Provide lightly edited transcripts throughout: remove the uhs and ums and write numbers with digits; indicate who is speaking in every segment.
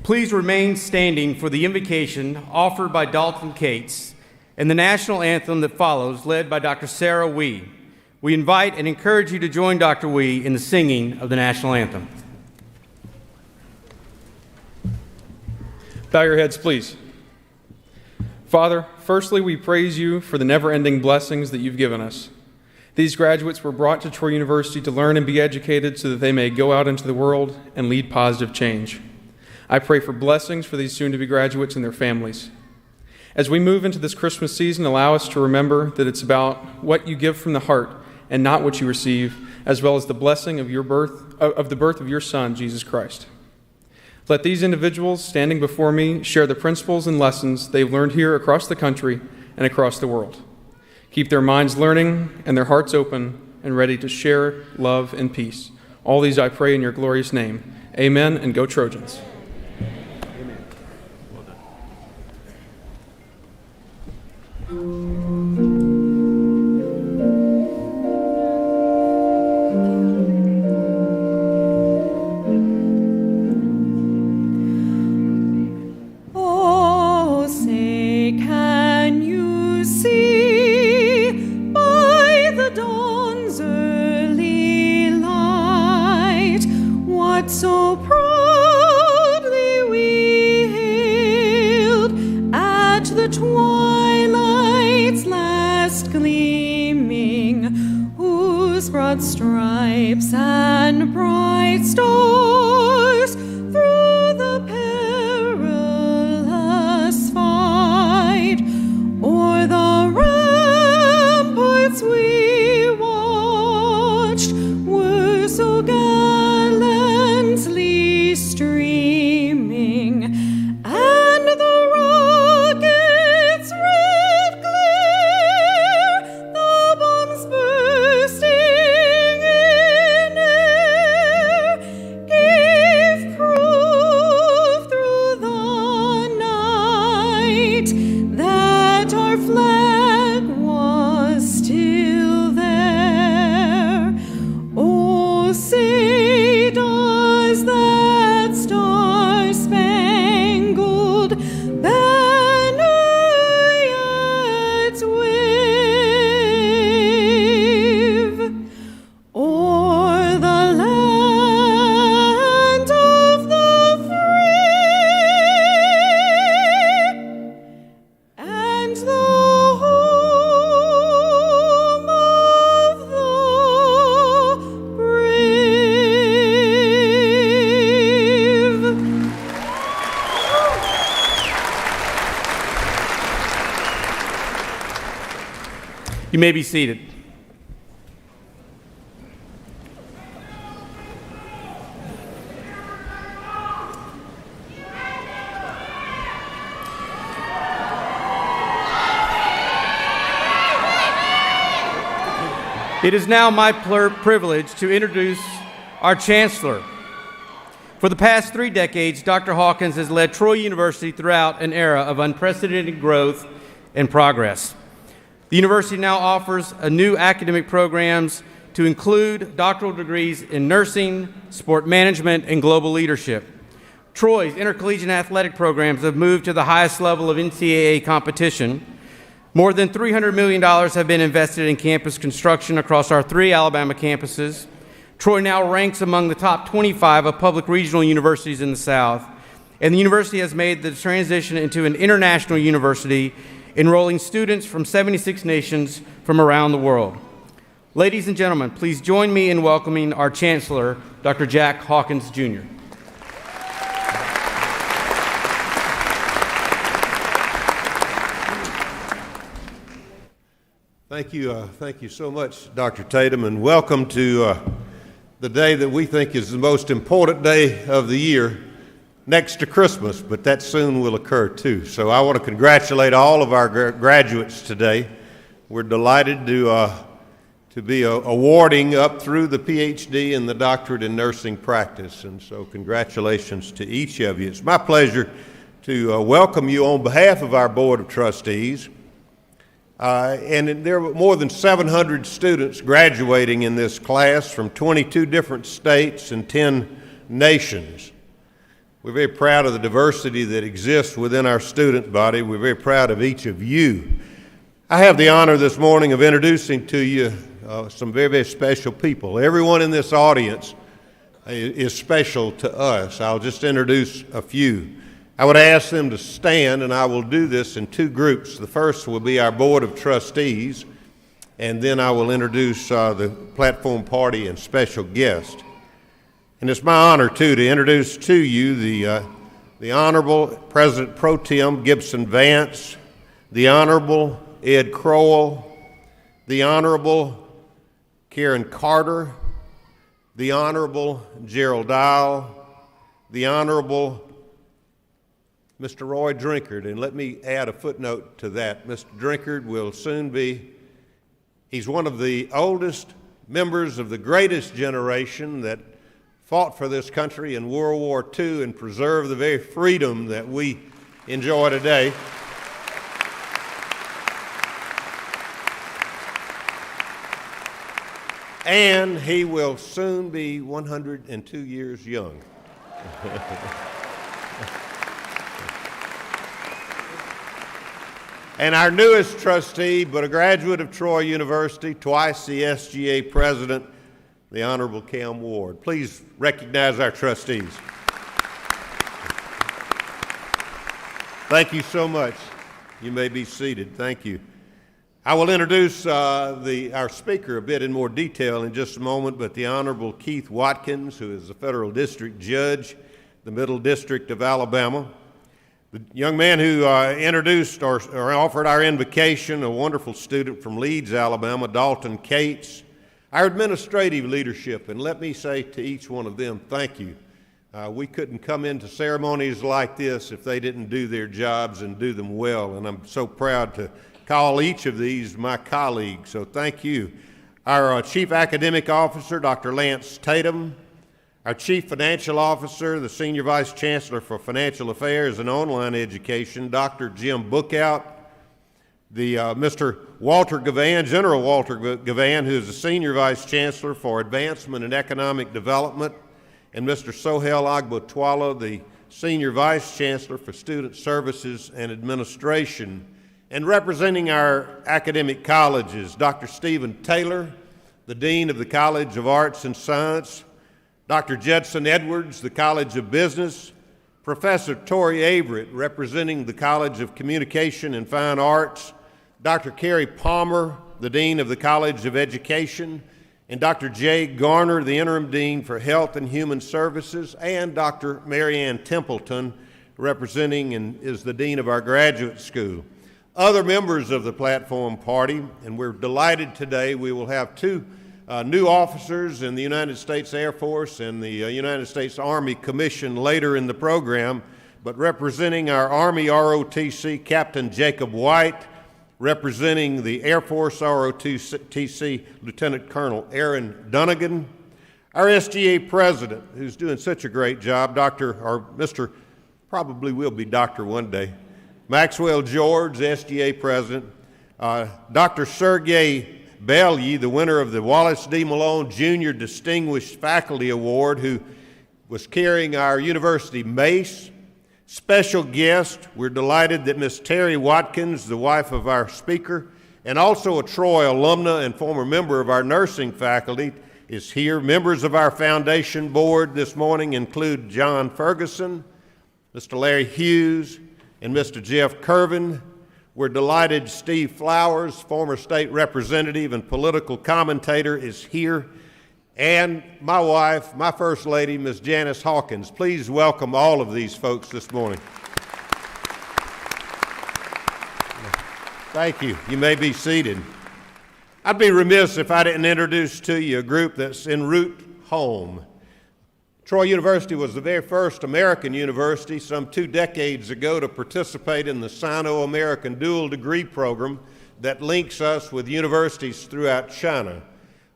Speaker 1: Please remain standing for the invocation offered by Dalton Cates and the national anthem that follows, led by Dr. Sarah Wee. We invite and encourage you to join Dr. Wee in the singing of the national anthem.
Speaker 2: Bow your heads, please. Father, firstly, we praise you for the never-ending blessings that you've given us. These graduates were brought to Troy University to learn and be educated so that they may go out into the world and lead positive change. I pray for blessings for these soon-to-be graduates and their families. As we move into this Christmas season, allow us to remember that it's about what you give from the heart and not what you receive, as well as the blessing of the birth of your Son, Jesus Christ. Let these individuals standing before me share the principles and lessons they've learned here across the country and across the world. Keep their minds learning and their hearts open and ready to share love and peace. All these I pray in your glorious name. Amen, and go Trojans.
Speaker 1: Amen. Well done.
Speaker 3: So proudly we hailed at the twilight's last gleaming, whose broad stripes and bright stars through the perilous fight o'er the ramparts we watched were so streaming, and the rocket's red glare, the bombs bursting in air, gave proof through the night that our flag was still there. Oh, say does that star-spangled banner yet wave o'er the land of the free and the home of the brave.
Speaker 1: You may be seated. It is now my privilege to introduce our Chancellor. For the past 3 decades, Dr. Hawkins has led Troy University throughout an era of unprecedented growth and progress. The university now offers new academic programs to include doctoral degrees in nursing, sport management, and global leadership. Troy's intercollegiate athletic programs have moved to the highest level of NCAA competition. More than $300 million have been invested in campus construction across our 3 Alabama campuses. Troy now ranks among the top 25 of public regional universities in the South, and the university has made the transition into an international university, enrolling students from 76 nations from around the world. Ladies and gentlemen, please join me in welcoming our Chancellor, Dr. Jack Hawkins, Jr.
Speaker 4: Thank you so much, Dr. Tatum, and welcome to the day that we think is the most important day of the year, next to Christmas, but that soon will occur too. So I want to congratulate all of our graduates today. We're delighted to be awarding up through the PhD and the doctorate in nursing practice, and so congratulations to each of you. It's my pleasure to welcome you on behalf of our Board of Trustees. And there were more than 700 students graduating in this class from 22 different states and 10 nations. We're very proud of the diversity that exists within our student body. We're very proud of each of you. I have the honor this morning of introducing to you some very, very special people. Everyone in this audience is special to us. I'll just introduce a few. I would ask them to stand, and I will do this in two groups. The first will be our Board of Trustees, and then I will introduce the platform party and special guest. And it's my honor, too, to introduce to you the Honorable President Pro Tem Gibson Vance, the Honorable Ed Crowell, the Honorable Karen Carter, the Honorable Gerald Dial, the Honorable Mr. Roy Drinkard. And let me add a footnote to that. Mr. Drinkard will soon be, he's one of the oldest members of the greatest generation that fought for this country in World War II and preserved the very freedom that we enjoy today. And he will soon be 102 years young. And our newest trustee, but a graduate of Troy University, twice the SGA president, the Honorable Cam Ward. Please recognize our trustees. Thank you so much. You may be seated. Thank you. I will introduce our speaker a bit in more detail in just a moment, but the Honorable Keith Watkins, who is a federal district judge, the Middle District of Alabama. The young man who introduced or offered our invocation, a wonderful student from Leeds, Alabama, Dalton Cates. Our administrative leadership, and let me say to each one of them, thank you. We couldn't come into ceremonies like this if they didn't do their jobs and do them well, and I'm so proud to call each of these my colleagues, so thank you. Our Chief Academic Officer, Dr. Lance Tatum, our Chief Financial Officer, the Senior Vice Chancellor for Financial Affairs and Online Education, Dr. Jim Bookout, the Mr. Walter Gavan, General Walter Gavan, who is the Senior Vice Chancellor for Advancement and Economic Development, and Mr. Sohail Agbotwala, the Senior Vice Chancellor for Student Services and Administration. And representing our academic colleges, Dr. Stephen Taylor, the Dean of the College of Arts and Science, Dr. Judson Edwards, the College of Business, Professor Tori Averett, representing the College of Communication and Fine Arts, Dr. Carrie Palmer, the Dean of the College of Education, and Dr. Jay Garner, the Interim Dean for Health and Human Services, and Dr. Mary Ann Templeton, representing and is the Dean of our graduate school. Other members of the platform party, and we're delighted today, we will have two new officers in the United States Air Force and the United States Army Commission later in the program, but representing our Army ROTC, Captain Jacob White, representing the Air Force ROTC, Lieutenant Colonel Aaron Dunnigan, our SGA president, who's doing such a great job, Mr. Probably will be doctor one day, Maxwell George, SGA president, Dr. Sergey Belye, the winner of the Wallace D. Malone Jr. Distinguished Faculty Award, who was carrying our university mace. Special guest, we're delighted that Miss Terry Watkins, the wife of our speaker, and also a Troy alumna and former member of our nursing faculty, is here. Members of our foundation board this morning include John Ferguson, Mr. Larry Hughes, and Mr. Jeff Curvin. We're delighted Steve Flowers, former state representative and political commentator, is here. And my wife, my first lady, Ms. Janice Hawkins. Please welcome all of these folks this morning. Thank you. You may be seated. I'd be remiss if I didn't introduce to you a group that's en route home. Troy University was the very first American university some 2 decades ago to participate in the Sino-American dual degree program that links us with universities throughout China.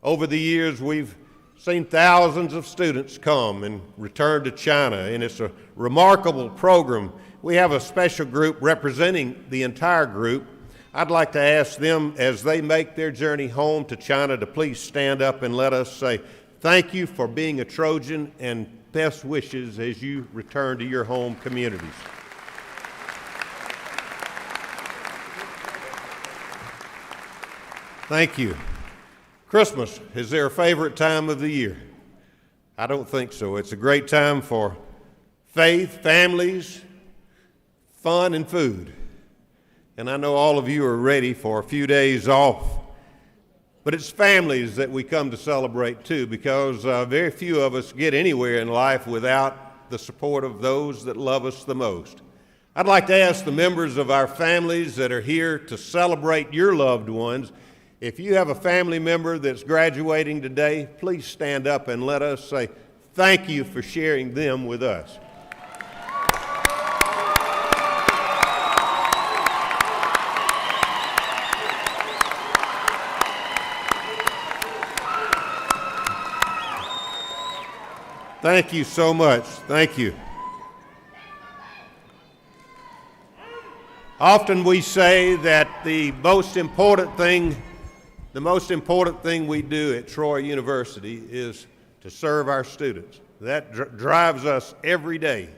Speaker 4: Over the years, we've seen thousands of students come and return to China, and it's a remarkable program. We have a special group representing the entire group. I'd like to ask them, as they make their journey home to China, to please stand up and let us say thank you for being a Trojan and best wishes as you return to your home communities. Thank you. Christmas is their favorite time of the year. I don't think so. It's a great time for faith, families, fun, and food. And I know all of you are ready for a few days off. But it's families that we come to celebrate too, because very few of us get anywhere in life without the support of those that love us the most. I'd like to ask the members of our families that are here to celebrate your loved ones. If you have a family member that's graduating today, please stand up and let us say thank you for sharing them with us. Thank you so much. Thank you. Often we say that the most important thing we do at Troy University is to serve our students. That drives us every day,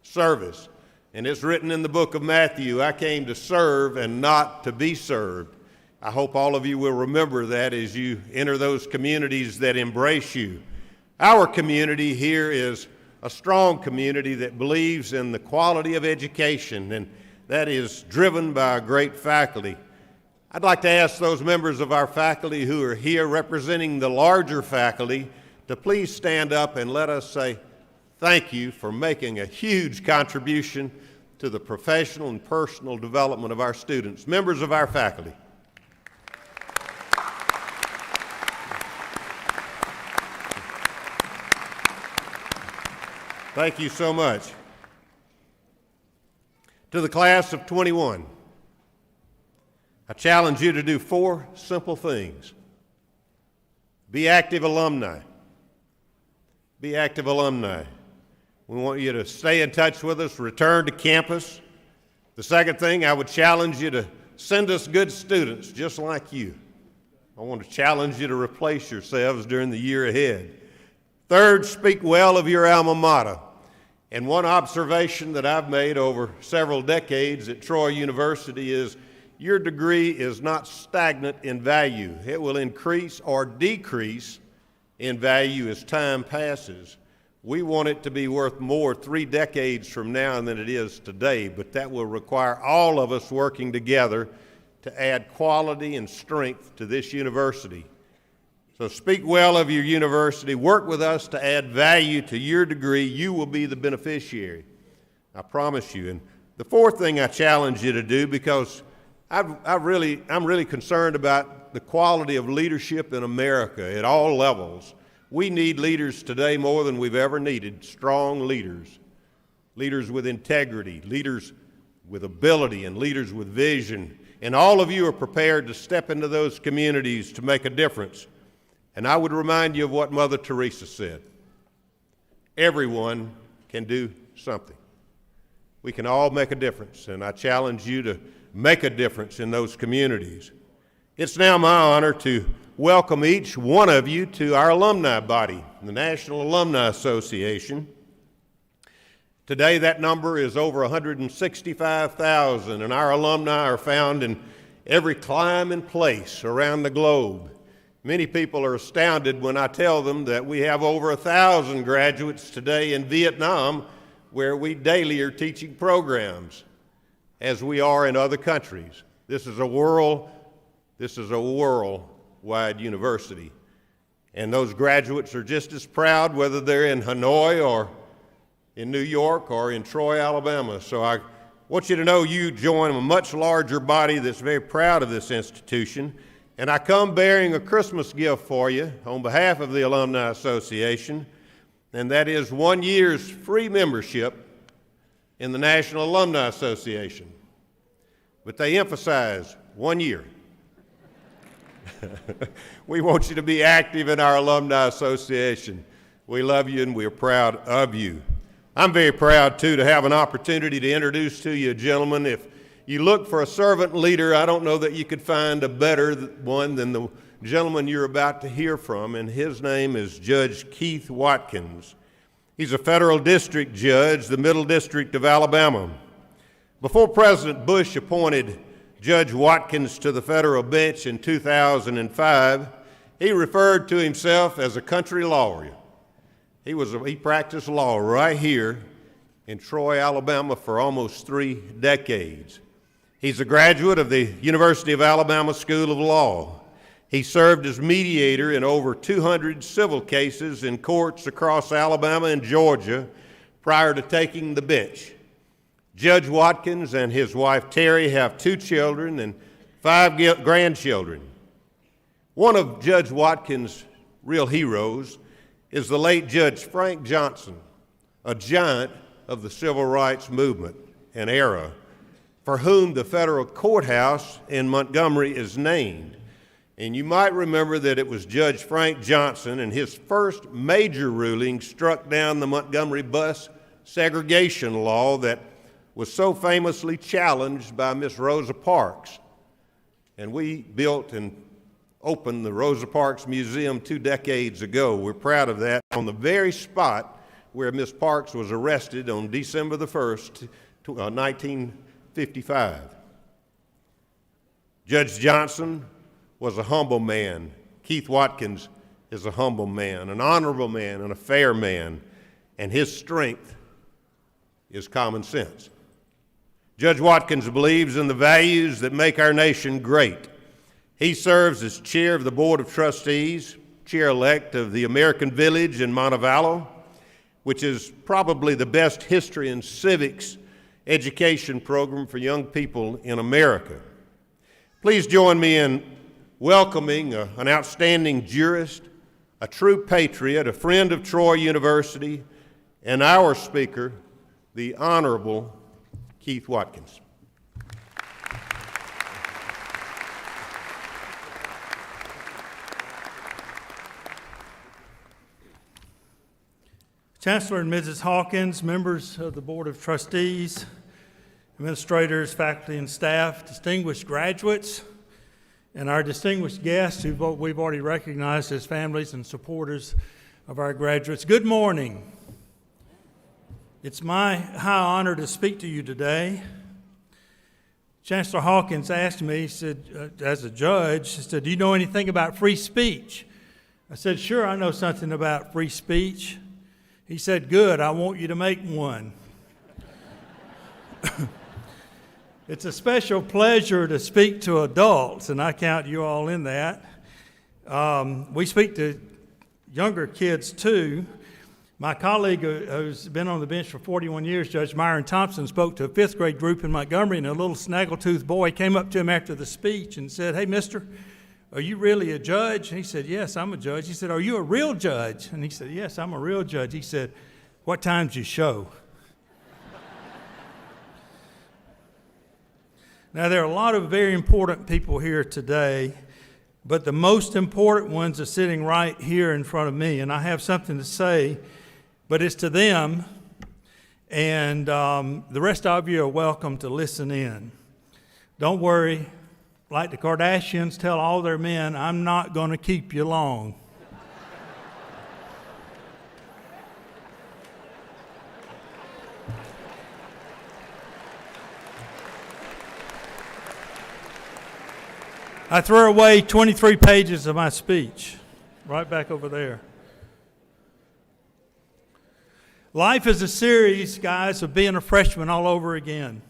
Speaker 4: service. And it's written in the book of Matthew, I came to serve and not to be served. I hope all of you will remember that as you enter those communities that embrace you. Our community here is a strong community that believes in the quality of education, and that is driven by a great faculty. I'd like to ask those members of our faculty who are here representing the larger faculty to please stand up and let us say thank you for making a huge contribution to the professional and personal development of our students. Members of our faculty. Thank you so much. To the class of 21, I challenge you to do 4 simple things. Be active alumni. Be active alumni. We want you to stay in touch with us, return to campus. The second thing, I would challenge you to send us good students just like you. I want to challenge you to replace yourselves during the year ahead. Third, speak well of your alma mater. And one observation that I've made over several decades at Troy University is your degree is not stagnant in value. It will increase or decrease in value as time passes. We want it to be worth more 3 decades from now than it is today, but that will require all of us working together to add quality and strength to this university. So speak well of your university. Work with us to add value to your degree. You will be the beneficiary. I promise you. And the fourth thing I challenge you to do, because I'm really concerned about the quality of leadership in America at all levels. We need leaders today more than we've ever needed. Strong leaders. Leaders with integrity. Leaders with ability and leaders with vision. And all of you are prepared to step into those communities to make a difference. And I would remind you of what Mother Teresa said. Everyone can do something. We can all make a difference, and I challenge you to make a difference in those communities. It's now my honor to welcome each one of you to our alumni body, the National Alumni Association. Today that number is over 165,000, and our alumni are found in every clime and place around the globe. Many people are astounded when I tell them that we have over 1,000 graduates today in Vietnam, where we daily are teaching programs, as we are in other countries. This is a worldwide university. And those graduates are just as proud whether they're in Hanoi or in New York or in Troy, Alabama. So I want you to know you join a much larger body that's very proud of this institution. And I come bearing a Christmas gift for you on behalf of the Alumni Association, and that is 1 year's free membership in the National Alumni Association. But they emphasize 1 year. We want you to be active in our Alumni Association. We love you and we're proud of you. I'm very proud, too, to have an opportunity to introduce to you a gentleman. If you look for a servant leader, I don't know that you could find a better one than the gentleman you're about to hear from, and his name is Judge Keith Watkins. He's a federal district judge, the Middle District of Alabama. Before President Bush appointed Judge Watkins to the federal bench in 2005, he referred to himself as a country lawyer. He practiced law right here in Troy, Alabama for almost 3 decades. He's a graduate of the University of Alabama School of Law. He served as mediator in over 200 civil cases in courts across Alabama and Georgia prior to taking the bench. Judge Watkins and his wife Terry have 2 children and 5 grandchildren. One of Judge Watkins' real heroes is the late Judge Frank Johnson, a giant of the civil rights movement and era, for whom the federal courthouse in Montgomery is named. And you might remember that it was Judge Frank Johnson and his first major ruling struck down the Montgomery bus segregation law that was so famously challenged by Miss Rosa Parks. And we built and opened the Rosa Parks Museum 2 decades ago. We're proud of that, on the very spot where Miss Parks was arrested on December the 1st, 1955. Judge Johnson was a humble man. Keith Watkins is a humble man, an honorable man, and a fair man, and his strength is common sense. Judge Watkins believes in the values that make our nation great. He serves as chair of the Board of Trustees, chair-elect of the American Village in Montevallo, which is probably the best history and civics education program for young people in America. Please join me in welcoming an outstanding jurist, a true patriot, a friend of Troy University, and our speaker, the Honorable Keith Watkins.
Speaker 5: Chancellor and Mrs. Hawkins, members of the Board of Trustees, administrators, faculty, and staff, distinguished graduates, and our distinguished guests who we've already recognized as families and supporters of our graduates. Good morning. It's my high honor to speak to you today. Chancellor Hawkins asked me, he said, as a judge, he said, "Do you know anything about free speech?" I said, "Sure, I know something about free speech." He said, "Good, I want you to make one." It's a special pleasure to speak to adults, and I count you all in that. We speak to younger kids too. My colleague who's been on the bench for 41 years, Judge Myron Thompson, spoke to a 5th grade group in Montgomery, and a little snaggletooth boy came up to him after the speech and said, "Hey, mister, are you really a judge?" And he said, "Yes, I'm a judge." He said, "Are you a real judge?" And he said, "Yes, I'm a real judge." He said, "What time's your show?" Now, there are a lot of very important people here today, but the most important ones are sitting right here in front of me, and I have something to say, but it's to them, and the rest of you are welcome to listen in. Don't worry, like the Kardashians tell all their men, I'm not going to keep you long. I threw away 23 pages of my speech, right back over there. Life is a series, guys, of being a freshman all over again.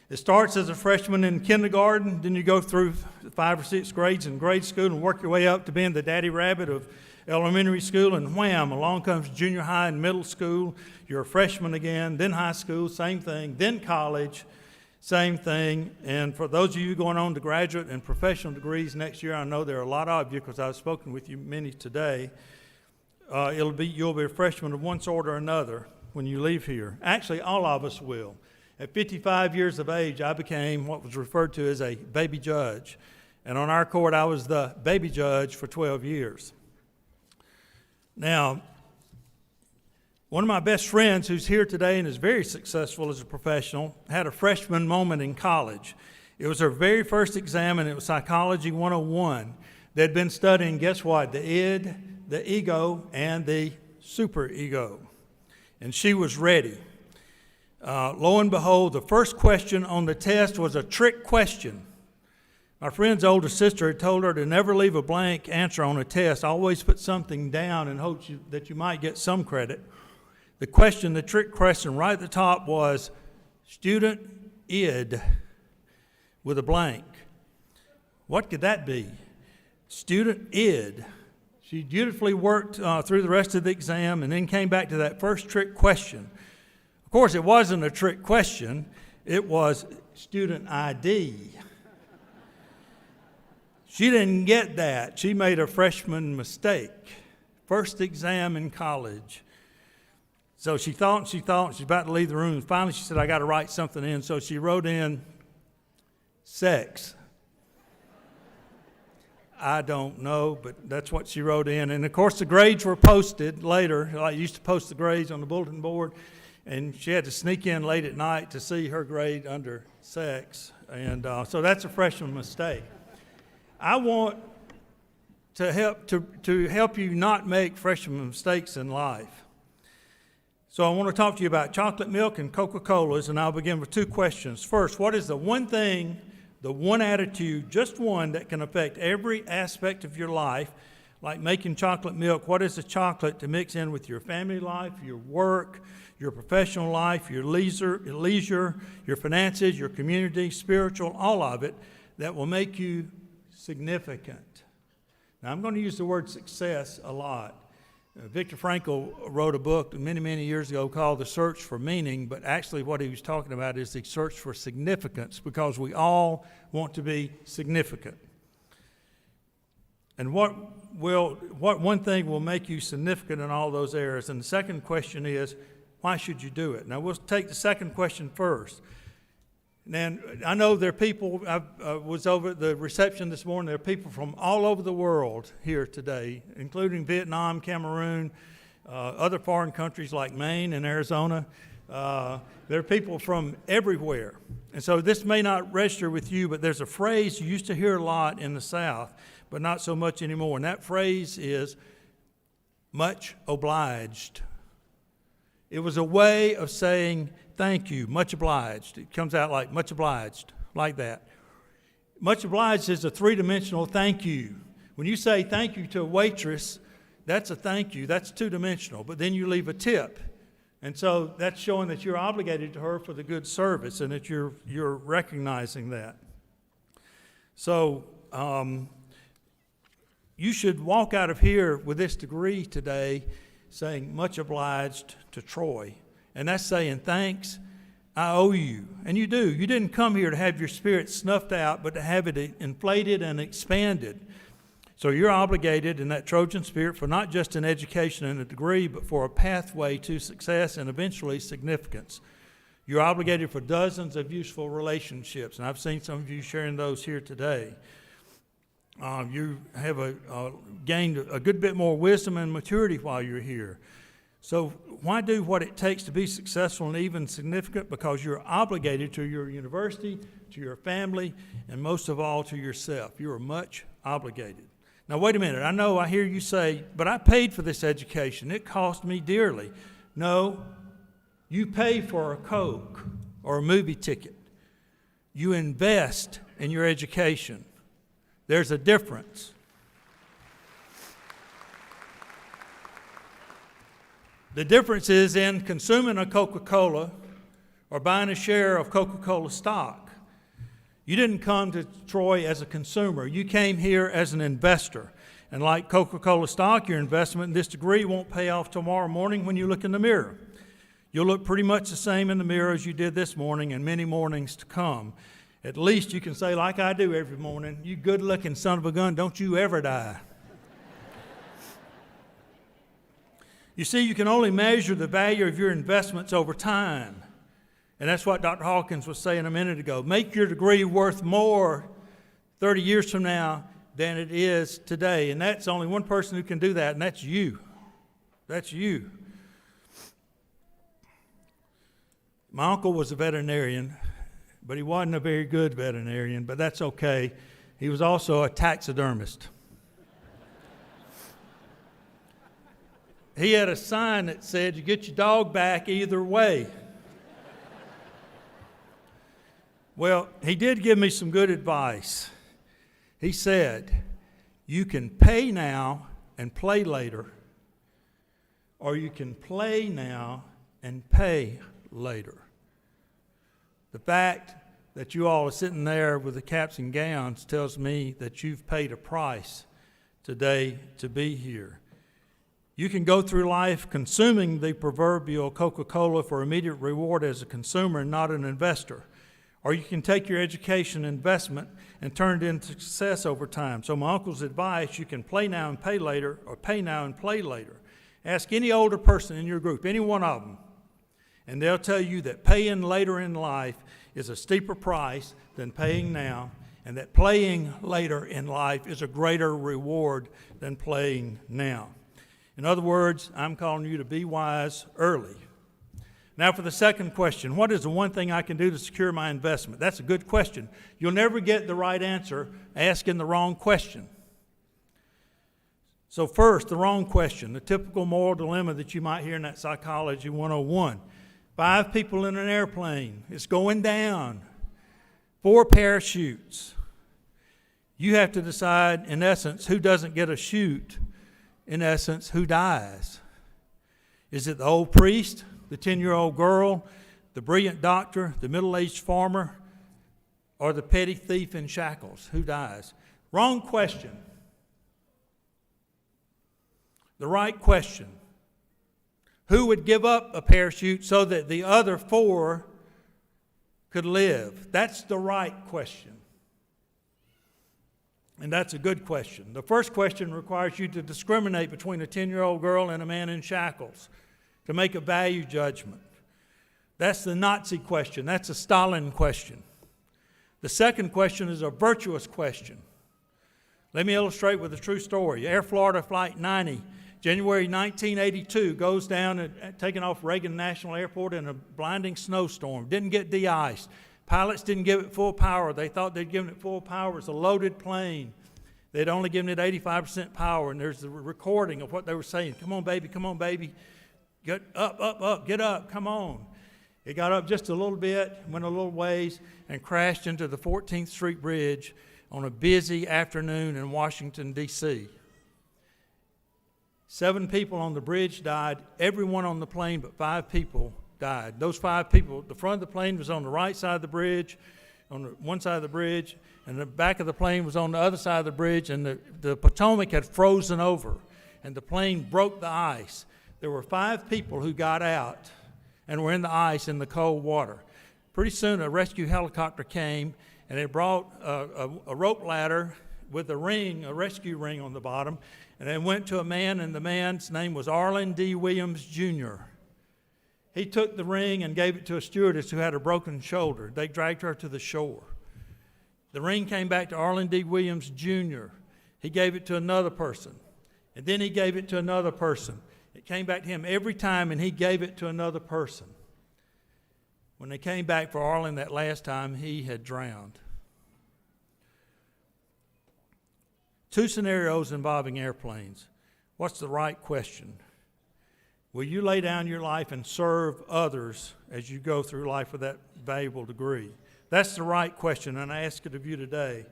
Speaker 5: It starts as a freshman in kindergarten, then you go through 5 or 6 grades in grade school and work your way up to being the daddy rabbit of elementary school, and wham, along comes junior high and middle school. You're a freshman again, then high school, same thing, then college, same thing. And for those of you going on to graduate and professional degrees next year, I know there are a lot of you because I've spoken with you many today. You'll be a freshman of one sort or another when you leave here. Actually, all of us will. At 55 years of age, I became what was referred to as a baby judge. And on our court, I was the baby judge for 12 years. Now, one of my best friends who's here today and is very successful as a professional had a freshman moment in college. It was her very first exam, and it was Psychology 101. They'd been studying, guess what, the id, the ego, and the superego. and she was ready. Lo and behold, the first question on the test was a trick question. My friend's older sister had told her to never leave a blank answer on a test. Always put something down and hope that you might get some credit. The trick question right at the top was student id with a blank. What could that be? Student id. She dutifully worked through the rest of the exam and then came back to that first trick question. Of course, it wasn't a trick question. It was student ID. She didn't get that. She made a freshman mistake. First exam in college. So she thought, she's about to leave the room. Finally, she said, I got to write something in. So she wrote in sex. I don't know, but that's what she wrote in. And of course, the grades were posted later. I used to post the grades on the bulletin board. And she had to sneak in late at night to see her grade under sex. And so that's a freshman mistake. I want to help you not make freshman mistakes in life. So I want to talk to you about chocolate milk and Coca-Colas, and I'll begin with two questions. First, what is the one thing, the one attitude, just one, that can affect every aspect of your life, like making chocolate milk? What is the chocolate to mix in with your family life, your work, your professional life, your leisure, your finances, your community, spiritual, all of it, that will make you significant? Now, I'm going to use the word success a lot. Viktor Frankl wrote a book many, many years ago called The Search for Meaning, but actually what he was talking about is the search for significance, because we all want to be significant. And what one thing will make you significant in all those areas? And the second question is, why should you do it? Now, we'll take the second question first. And I know there are people, I was over at the reception this morning, there are people from all over the world here today, including Vietnam, Cameroon, other foreign countries like Maine and Arizona. There are people from everywhere. And so this may not register with you, but there's a phrase you used to hear a lot in the South, but not so much anymore. And that phrase is, much obliged. It was a way of saying thank you, much obliged. It comes out like much obliged, like that. Much obliged is a three-dimensional thank you. When you say thank you to a waitress, that's a thank you. That's two-dimensional. But then you leave a tip. And so that's showing that you're obligated to her for the good service and that you're recognizing that. So you should walk out of here with this degree today saying much obliged to Troy. And that's saying, thanks, I owe you. And you do. You didn't come here to have your spirit snuffed out, but to have it inflated and expanded. So you're obligated in that Trojan spirit for not just an education and a degree, but for a pathway to success and eventually significance. You're obligated for dozens of useful relationships, and I've seen some of you sharing those here today. You have gained a good bit more wisdom and maturity while you're here. So why do what it takes to be successful and even significant? Because you're obligated to your university, to your family, and most of all to yourself. You are much obligated. Now wait a minute. I hear you say, but I paid for this education. It cost me dearly. No, you pay for a Coke or a movie ticket. You invest in your education. There's a difference. The difference is in consuming a Coca-Cola or buying a share of Coca-Cola stock. You didn't come to Troy as a consumer. You came here as an investor. And like Coca-Cola stock, your investment in this degree won't pay off tomorrow morning when you look in the mirror. You'll look pretty much the same in the mirror as you did this morning and many mornings to come. At least you can say, like I do every morning, you good-looking son of a gun, don't you ever die. You see, you can only measure the value of your investments over time. And that's what Dr. Hawkins was saying a minute ago. Make your degree worth more 30 years from now than it is today. And that's only one person who can do that, and that's you. That's you. My uncle was a veterinarian, but he wasn't a very good veterinarian, but that's okay. He was also a taxidermist. he had a sign that said, "You get your dog back either way." Well, he did give me some good advice. He said, you can pay now and play later, or you can play now and pay later. The fact that you all are sitting there with the caps and gowns tells me that you've paid a price today to be here. You can go through life consuming the proverbial Coca-Cola for immediate reward as a consumer and not an investor. Or you can take your education investment and turn it into success over time. So my uncle's advice, you can play now and pay later, or pay now and play later. Ask any older person in your group, any one of them, and they'll tell you that paying later in life is a steeper price than paying now, and that playing later in life is a greater reward than playing now. In other words, I'm calling you to be wise early. Now for the second question, what is the one thing I can do to secure my investment? That's a good question. You'll never get the right answer asking the wrong question. So first, the wrong question, the typical moral dilemma that you might hear in that Psychology 101. 5 people in an airplane. It's going down. 4 parachutes. You have to decide, in essence, who doesn't get a chute. In essence, who dies. Is it the old priest, the 10-year-old girl, the brilliant doctor, the middle-aged farmer, or the petty thief in shackles? Who dies? Wrong question. The right question. Who would give up a parachute so that the other 4 could live? That's the right question. And that's a good question. The first question requires you to discriminate between a 10-year-old girl and a man in shackles, to make a value judgment. That's the Nazi question. That's a Stalin question. The second question is a virtuous question. Let me illustrate with a true story. Air Florida Flight 90, January 1982, goes down taking off Reagan National Airport in a blinding snowstorm. Didn't get de-iced. Pilots didn't give it full power. They thought they'd given it full power. It was a loaded plane. They'd only given it 85% power, and there's the recording of what they were saying. Come on, baby. Get up, get up, come on. It got up just a little bit, went a little ways, and crashed into the 14th Street Bridge on a busy afternoon in Washington, D.C. 7 people on the bridge died. Everyone on the plane but 5 people died. Those 5 people, the front of the plane was on the right side of the bridge, on the one side of the bridge, and the back of the plane was on the other side of the bridge, and the Potomac had frozen over, and the plane broke the ice. There were 5 people who got out and were in the ice in the cold water. Pretty soon a rescue helicopter came, and it brought a rope ladder with a ring, a rescue ring on the bottom, and it went to a man, and the man's name was Arlen D. Williams, Jr. He took the ring and gave it to a stewardess who had a broken shoulder. They dragged her to the shore. The ring came back to Arlen D. Williams, Jr. He gave it to another person, and then he gave it to another person. It came back to him every time, and he gave it to another person. When they came back for Arlen that last time, he had drowned. 2 scenarios involving airplanes. What's the right question? Will you lay down your life and serve others as you go through life with that valuable degree? That's the right question, and I ask it of you today.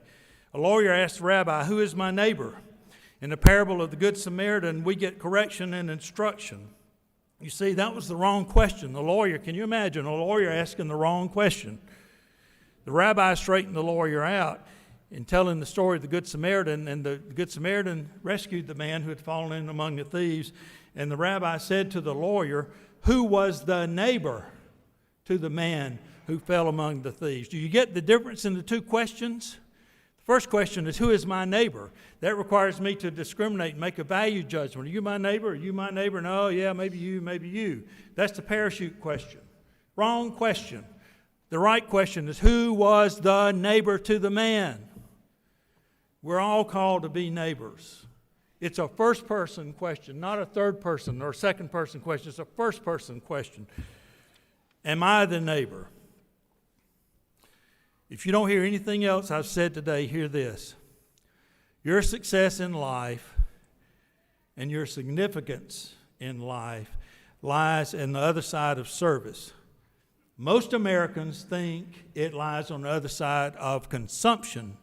Speaker 5: A lawyer asked the rabbi, who is my neighbor? In the parable of the Good Samaritan, we get correction and instruction. You see, that was the wrong question. The lawyer, can you imagine a lawyer asking the wrong question? The rabbi straightened the lawyer out in telling the story of the Good Samaritan, and the Good Samaritan rescued the man who had fallen in among the thieves. And the rabbi said to the lawyer, who was the neighbor to the man who fell among the thieves? Do you get the difference in the 2 questions? The first question is, who is my neighbor? That requires me to discriminate and make a value judgment. Are you my neighbor? Are you my neighbor? No, yeah, maybe you, maybe you. That's the parachute question. Wrong question. The right question is, who was the neighbor to the man? We're all called to be neighbors. It's a first-person question, not a third-person or second-person question. It's a first-person question. Am I the neighbor? If you don't hear anything else I've said today, hear this. Your success in life and your significance in life lies on the other side of service. Most Americans think it lies on the other side of consumption.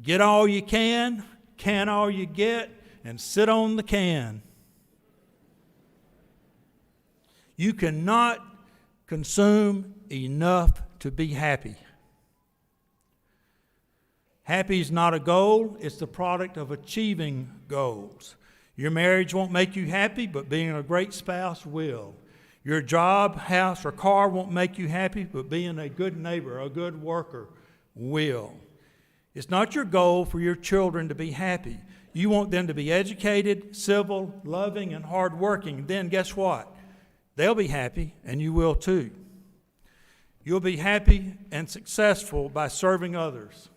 Speaker 5: Get all you can all you get, and sit on the can. You cannot consume enough to be happy. Happy is not a goal, it's the product of achieving goals. Your marriage won't make you happy, but being a great spouse will. Your job, house, or car won't make you happy, but being a good neighbor, a good worker will. It's not your goal for your children to be happy. You want them to be educated, civil, loving, and hardworking. Then guess what? They'll be happy, and you will too. You'll be happy and successful by serving others.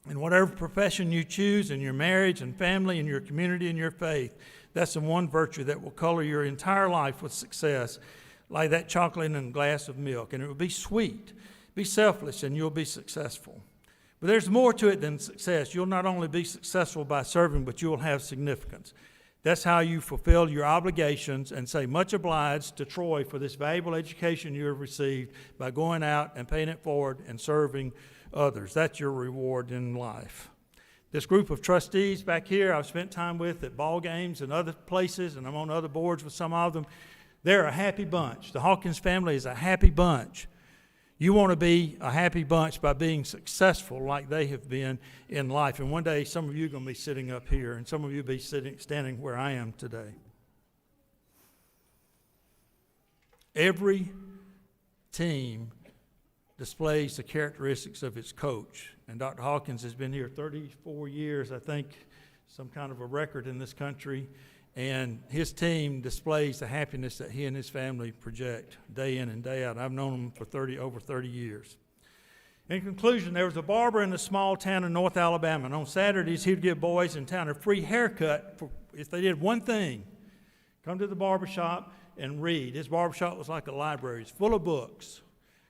Speaker 5: In whatever profession you choose, in your marriage and family, in your community and your faith, that's the one virtue that will color your entire life with success, like that chocolate in a glass of milk. And it will be sweet. Be selfless, and you'll be successful. But there's more to it than success. You'll not only be successful by serving, but you will have significance. That's how you fulfill your obligations and say much obliged to Troy for this valuable education you have received by going out and paying it forward and serving others. That's your reward in life. This group of trustees back here I've spent time with at ball games and other places, and I'm on other boards with some of them. They're a happy bunch. The Hawkins family is a happy bunch. You want to be a happy bunch by being successful like they have been in life. And one day some of you are going to be sitting up here, and some of you will be standing where I am today. Every team displays the characteristics of its coach. And Dr. Hawkins has been here 34 years, I think, some kind of a record in this country. And his team displays the happiness that he and his family project day in and day out. I've known him for over 30 years. In conclusion, there was a barber in a small town in North Alabama. And on Saturdays, he would give boys in town a free haircut if they did one thing. Come to the barbershop and read. His barbershop was like a library. It's full of books.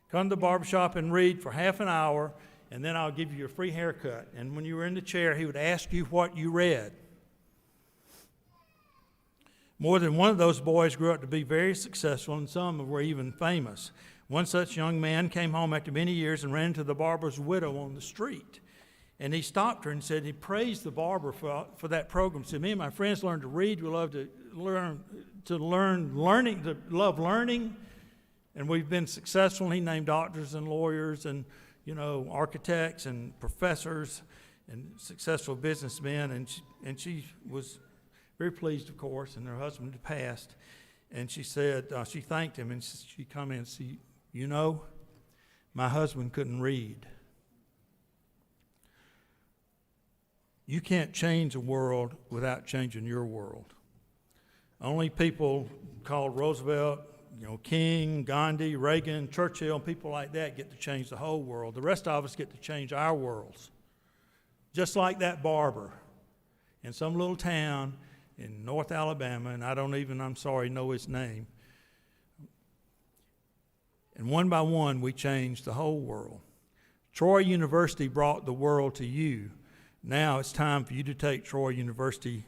Speaker 5: Come to the barbershop and read for half an hour, and then I'll give you a free haircut. And when you were in the chair, he would ask you what you read. More than one of those boys grew up to be very successful, and some were even famous. One such young man came home after many years and ran into the barber's widow on the street. And he stopped her and said, he praised the barber for that program. He said, me and my friends learned to read. We love to love learning. And we've been successful. He named doctors and lawyers and, architects and professors and successful businessmen. And she was very pleased, of course, and her husband had passed. And she said, she thanked him, and she commented, see, my husband couldn't read. You can't change a world without changing your world. Only people called Roosevelt, King, Gandhi, Reagan, Churchill, and people like that get to change the whole world. The rest of us get to change our worlds. Just like that barber in some little town in North Alabama, and I don't even, know his name. And one by one, we changed the whole world. Troy University brought the world to you. Now it's time for you to take Troy University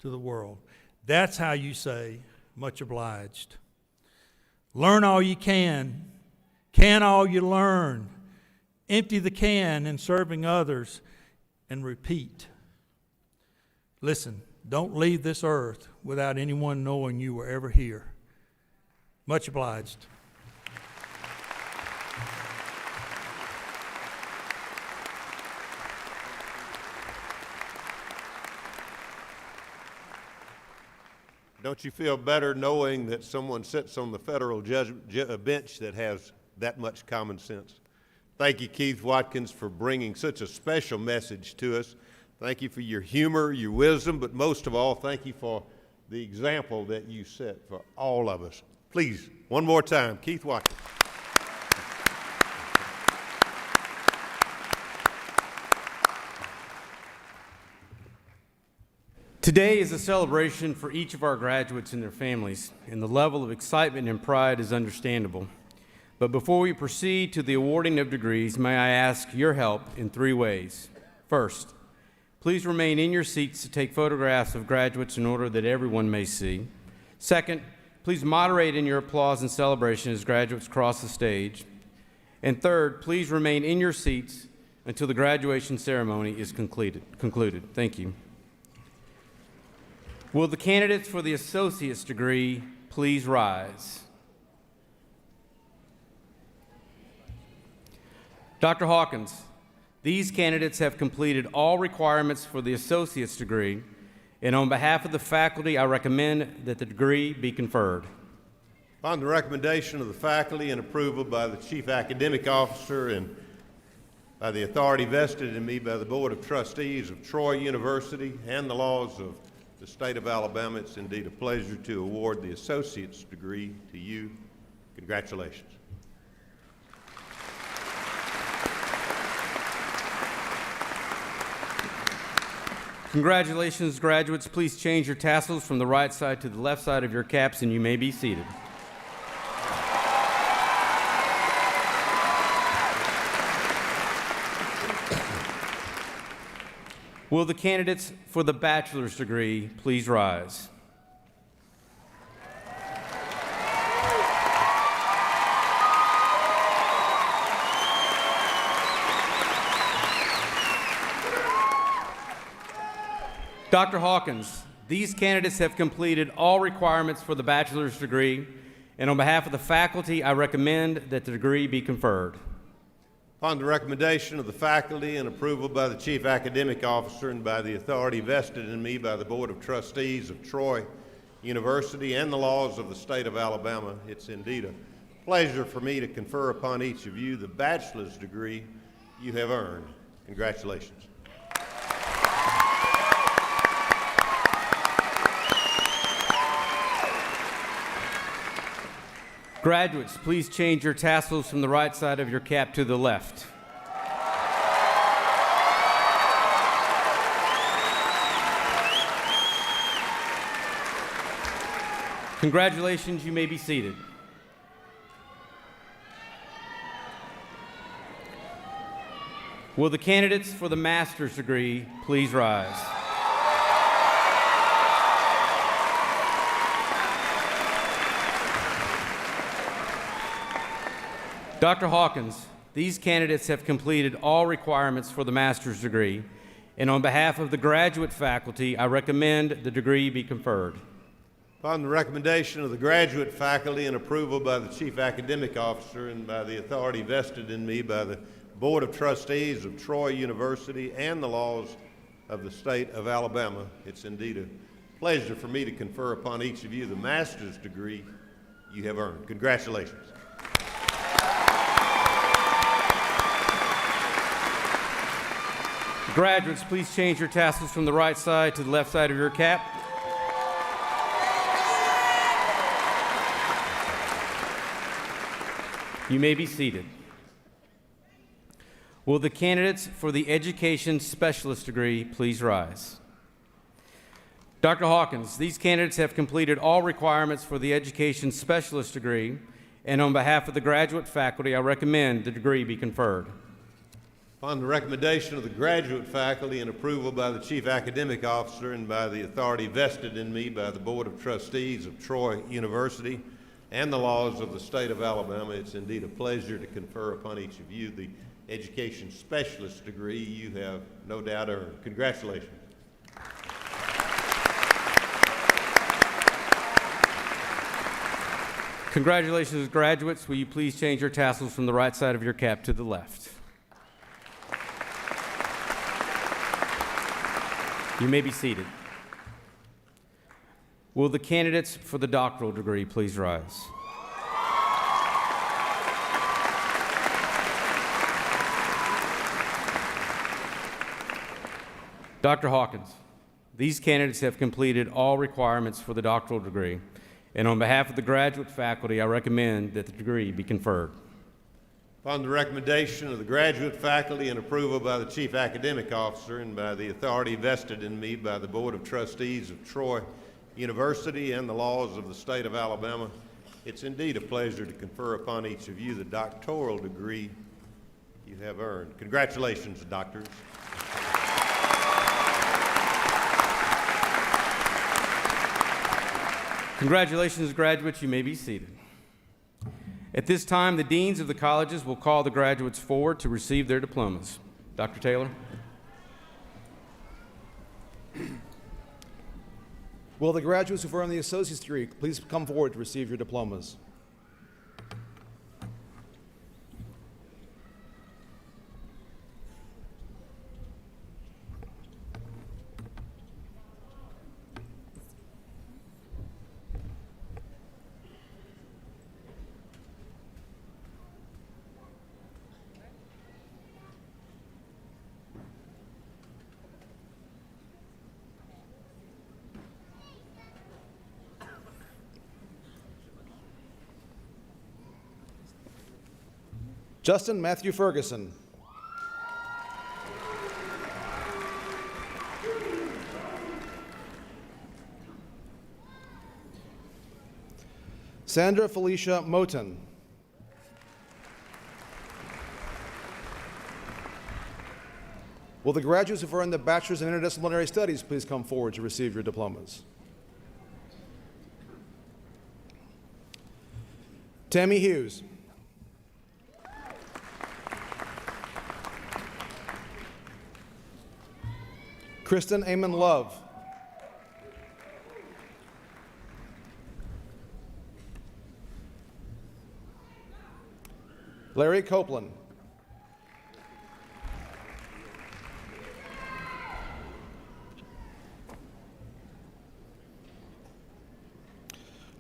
Speaker 5: to the world. That's how you say, much obliged. Learn all you can all you learn. Empty the can in serving others, and repeat. Listen, don't leave this earth without anyone knowing you were ever here. Much obliged.
Speaker 4: Don't you feel better knowing that someone sits on the federal bench that has that much common sense? Thank you, Keith Watkins, for bringing such a special message to us. Thank you for your humor, your wisdom, but most of all, thank you for the example that you set for all of us. Please, one more time, Keith Watkins.
Speaker 1: Today is a celebration for each of our graduates and their families, and the level of excitement and pride is understandable. But before we proceed to the awarding of degrees, may I ask your help in 3 ways. First, please remain in your seats to take photographs of graduates in order that everyone may see. Second, please moderate in your applause and celebration as graduates cross the stage. And third, please remain in your seats until the graduation ceremony is concluded. Thank you. Will the candidates for the associate's degree please rise? Dr. Hawkins, these candidates have completed all requirements for the associate's degree, and on behalf of the faculty, I recommend that the degree be conferred.
Speaker 4: Upon the recommendation of the faculty and approval by the Chief Academic Officer and by the authority vested in me by the Board of Trustees of Troy University and the laws of the state of Alabama, it's indeed a pleasure to award the associate's degree to you. Congratulations.
Speaker 1: Congratulations, graduates. Please change your tassels from the right side to the left side of your caps, and you may be seated. Will the candidates for the bachelor's degree please rise? Dr. Hawkins, these candidates have completed all requirements for the bachelor's degree, and on behalf of the faculty, I recommend that the degree be conferred.
Speaker 4: Upon the recommendation of the faculty and approval by the Chief Academic Officer and by the authority vested in me by the Board of Trustees of Troy University and the laws of the state of Alabama, it's indeed a pleasure for me to confer upon each of you the bachelor's degree you have earned. Congratulations.
Speaker 1: Graduates, please change your tassels from the right side of your cap to the left. Congratulations, you may be seated. Will the candidates for the master's degree please rise? Dr. Hawkins, these candidates have completed all requirements for the master's degree, and on behalf of the graduate faculty, I recommend the degree be conferred.
Speaker 4: Upon the recommendation of the graduate faculty and approval by the Chief Academic Officer and by the authority vested in me by the Board of Trustees of Troy University and the laws of the state of Alabama, it's indeed a pleasure for me to confer upon each of you the master's degree you have earned. Congratulations.
Speaker 1: Graduates, please change your tassels from the right side to the left side of your cap. You may be seated. Will the candidates for the education specialist degree please rise? Dr. Hawkins, these candidates have completed all requirements for the education specialist degree, and on behalf of the graduate faculty, I recommend the degree be conferred.
Speaker 4: Upon the recommendation of the graduate faculty and approval by the Chief Academic Officer and by the authority vested in me by the Board of Trustees of Troy University and the laws of the state of Alabama, it's indeed a pleasure to confer upon each of you the education specialist degree you have no doubt earned. Congratulations.
Speaker 1: Congratulations, graduates. Will you please change your tassels from the right side of your cap to the left? You may be seated. Will the candidates for the doctoral degree please rise? Dr. Hawkins, these candidates have completed all requirements for the doctoral degree, and on behalf of the graduate faculty, I recommend that the degree be conferred.
Speaker 4: Upon the recommendation of the graduate faculty and approval by the Chief Academic Officer and by the authority vested in me by the Board of Trustees of Troy University and the laws of the state of Alabama, it's indeed a pleasure to confer upon each of you the doctoral degree you have earned. Congratulations, doctors.
Speaker 1: Congratulations, graduates. You may be seated. At this time, the deans of the colleges will call the graduates forward to receive their diplomas. Dr. Taylor.
Speaker 6: Will the graduates who've earned the associate's degree please come forward to receive your diplomas? Justin Matthew Ferguson. Sandra Felicia Moten. Will the graduates who've earned the Bachelor's in Interdisciplinary Studies please come forward to receive your diplomas? Tammy Hughes. Kristen Amon Love. Larry Copeland.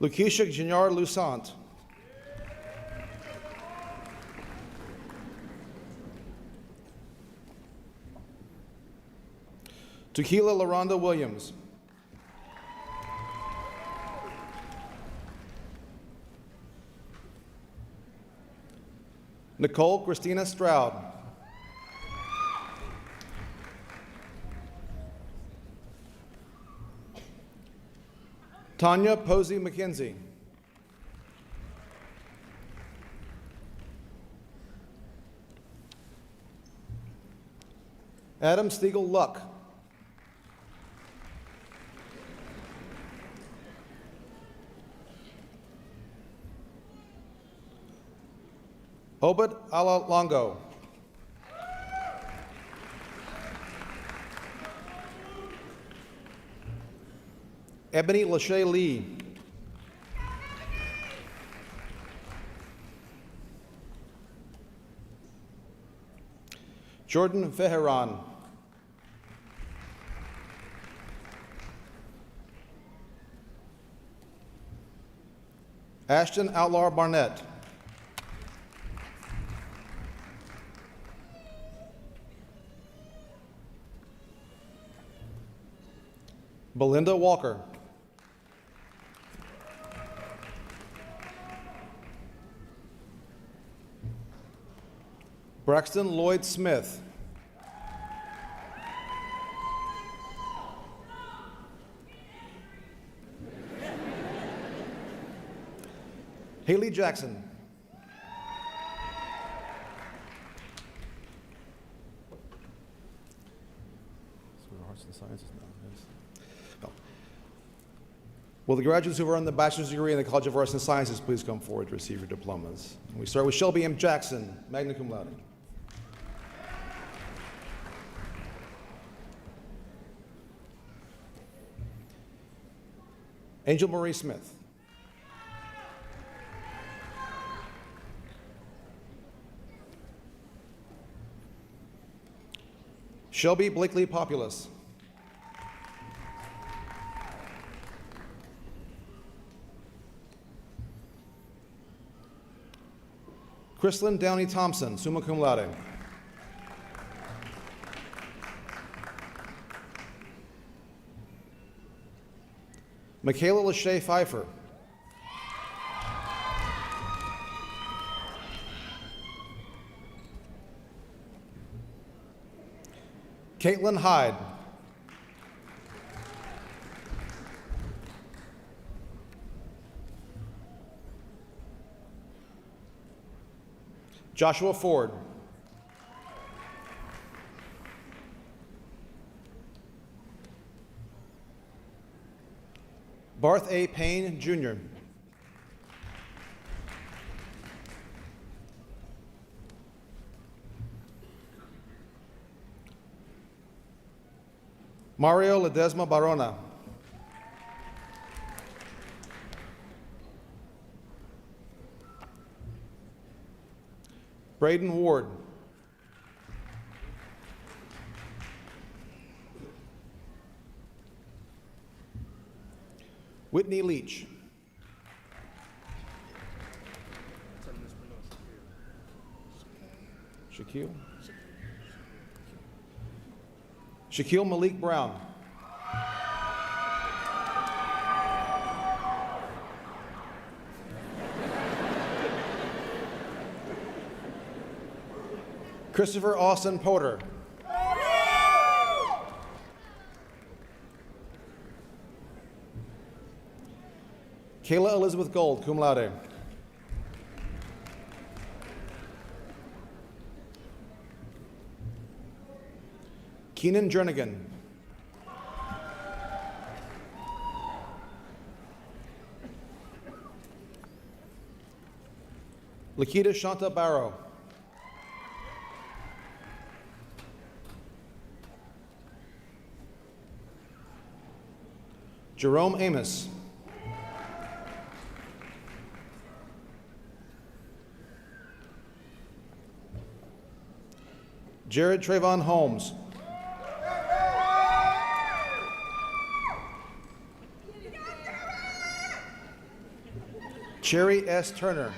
Speaker 6: Lakeisha Gignard Lusant. Tequila LaRonda Williams. Nicole Christina Stroud. Tanya Posey McKenzie. Adam Stiegel Luck. Obed Alalongo. Ebony Lachey Lee. Jordan Feheran. Ashton Outlaw Barnett. Belinda Walker. Braxton Lloyd Smith. Haley Jackson. Arts and Sciences now. No. Will the graduates who have earned the bachelor's degree in the College of Arts and Sciences please come forward to receive your diplomas? We start with Shelby M. Jackson, magna cum laude. Angel Marie Smith. Shelby Blakely Populus. Chrislyn Downey Thompson, summa cum laude. Michaela Lachey Pfeiffer. Caitlin Hyde. Joshua Ford. Barth A. Payne, Jr. Mario Ledesma Barona. Braden Ward. Whitney Leach. Shaquille Malik Brown. Christopher Austin Porter. Kayla Elizabeth Gold, cum laude. Keenan Jernigan. Lakita Shanta Barrow. Jerome Amos. Jared Trayvon Holmes. Cherry S. Turner.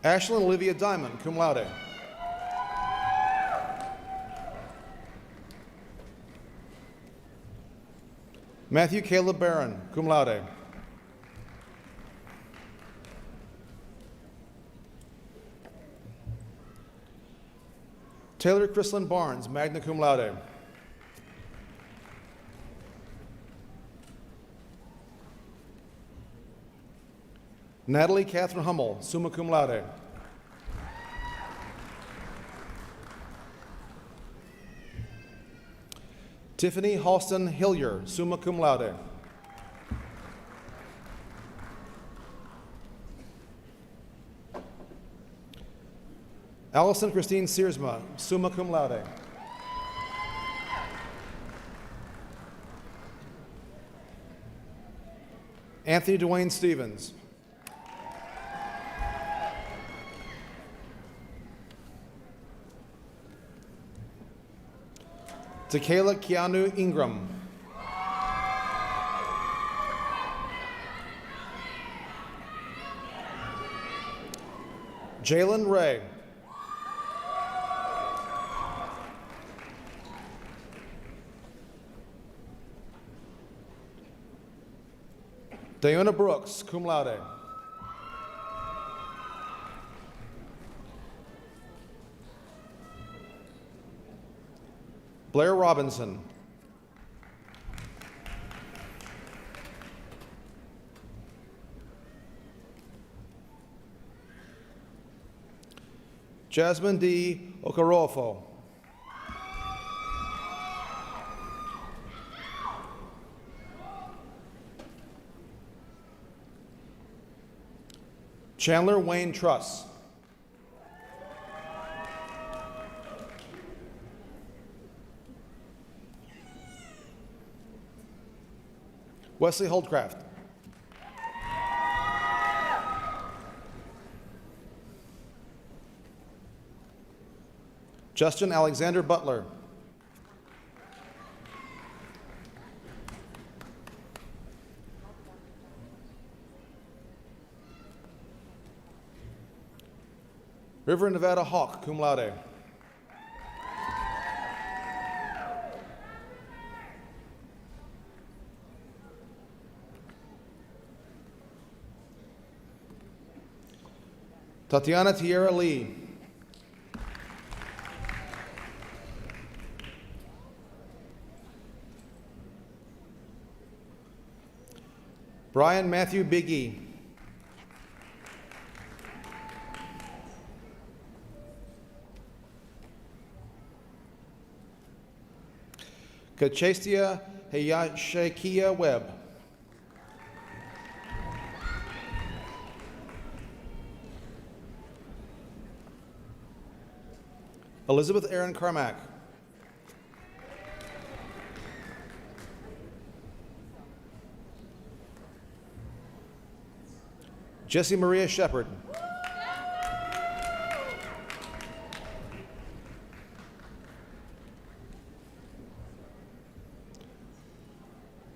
Speaker 6: Ashlyn Olivia Diamond, cum laude. Matthew Caleb Barron, cum laude. Taylor Chrislyn Barnes, magna cum laude. Natalie Catherine Hummel, summa cum laude. Tiffany Halston Hillier, summa cum laude. Allison Christine Searsma, summa cum laude. Anthony Dwayne Stevens. Tequila Keanu Ingram. Jalen Ray. Diona Brooks, cum laude. Blair Robinson. Jasmine D. Okarofo. Chandler Wayne Truss. Wesley Holdcraft. Justin Alexander Butler. River Nevada Hawk, cum laude. Tatiana Tierra Lee. Brian Matthew Biggie. Kachestia Hayashakia Webb. Elizabeth Aaron Carmack. Jessie Maria Shepard.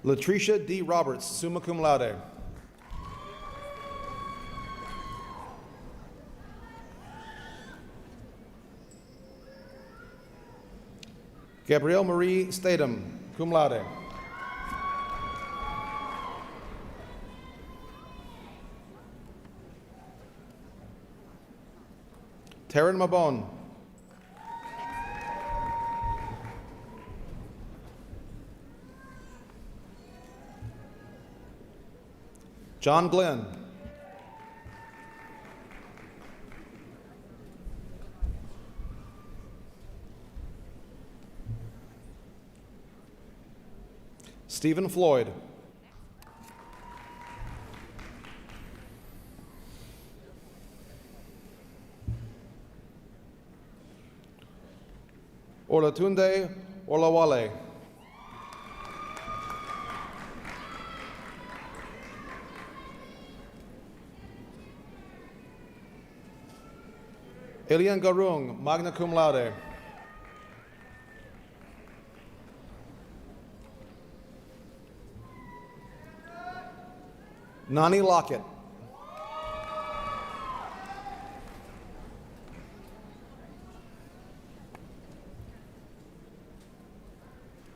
Speaker 6: Latricia D. Roberts, summa cum laude. Gabrielle Marie Statham, cum laude. Taryn Mabon. John Glenn. Stephen Floyd. Olatunde Olawale. Elian Garung, magna cum laude. Nani Lockett.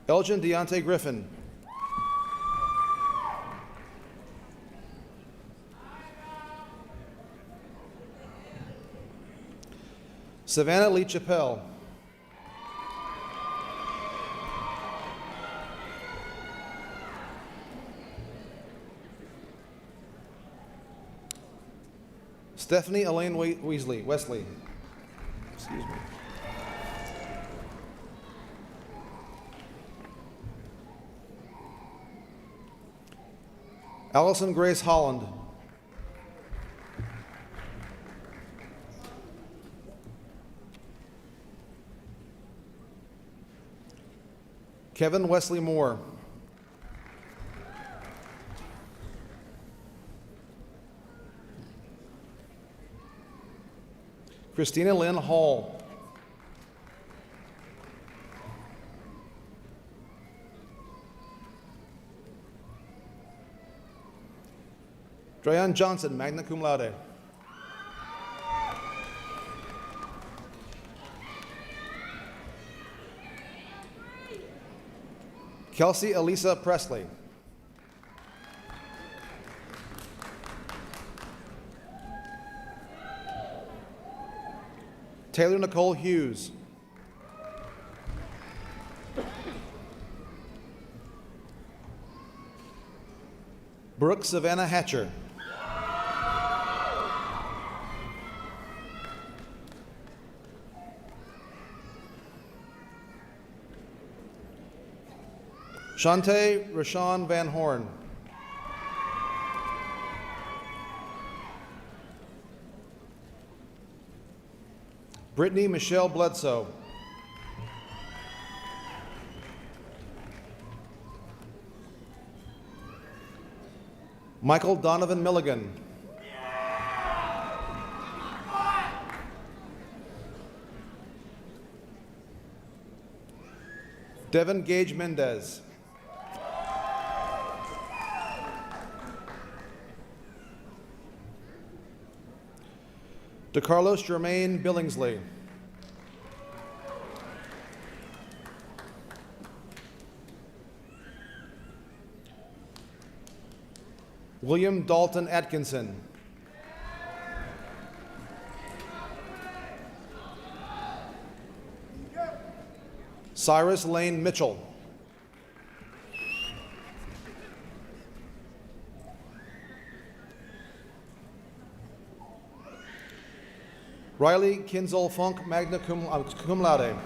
Speaker 6: Elgin Deontay Griffin. Savannah Lee Chappelle. Stephanie Elaine Wesley. Excuse me. Allison Grace Holland. Kevin Wesley Moore. Christina Lynn Hall. Drayon Johnson, magna cum laude. Kelsey Elisa Presley. Taylor Nicole Hughes. Brooke Savannah Hatcher. Shante Rashawn Van Horn. Brittany Michelle Bledsoe. Michael Donovan Milligan. Devin Gage Mendez. DeCarlos Jermaine Billingsley. William Dalton Atkinson. Cyrus Lane Mitchell. Riley Kinzel Funk, magna cum laude.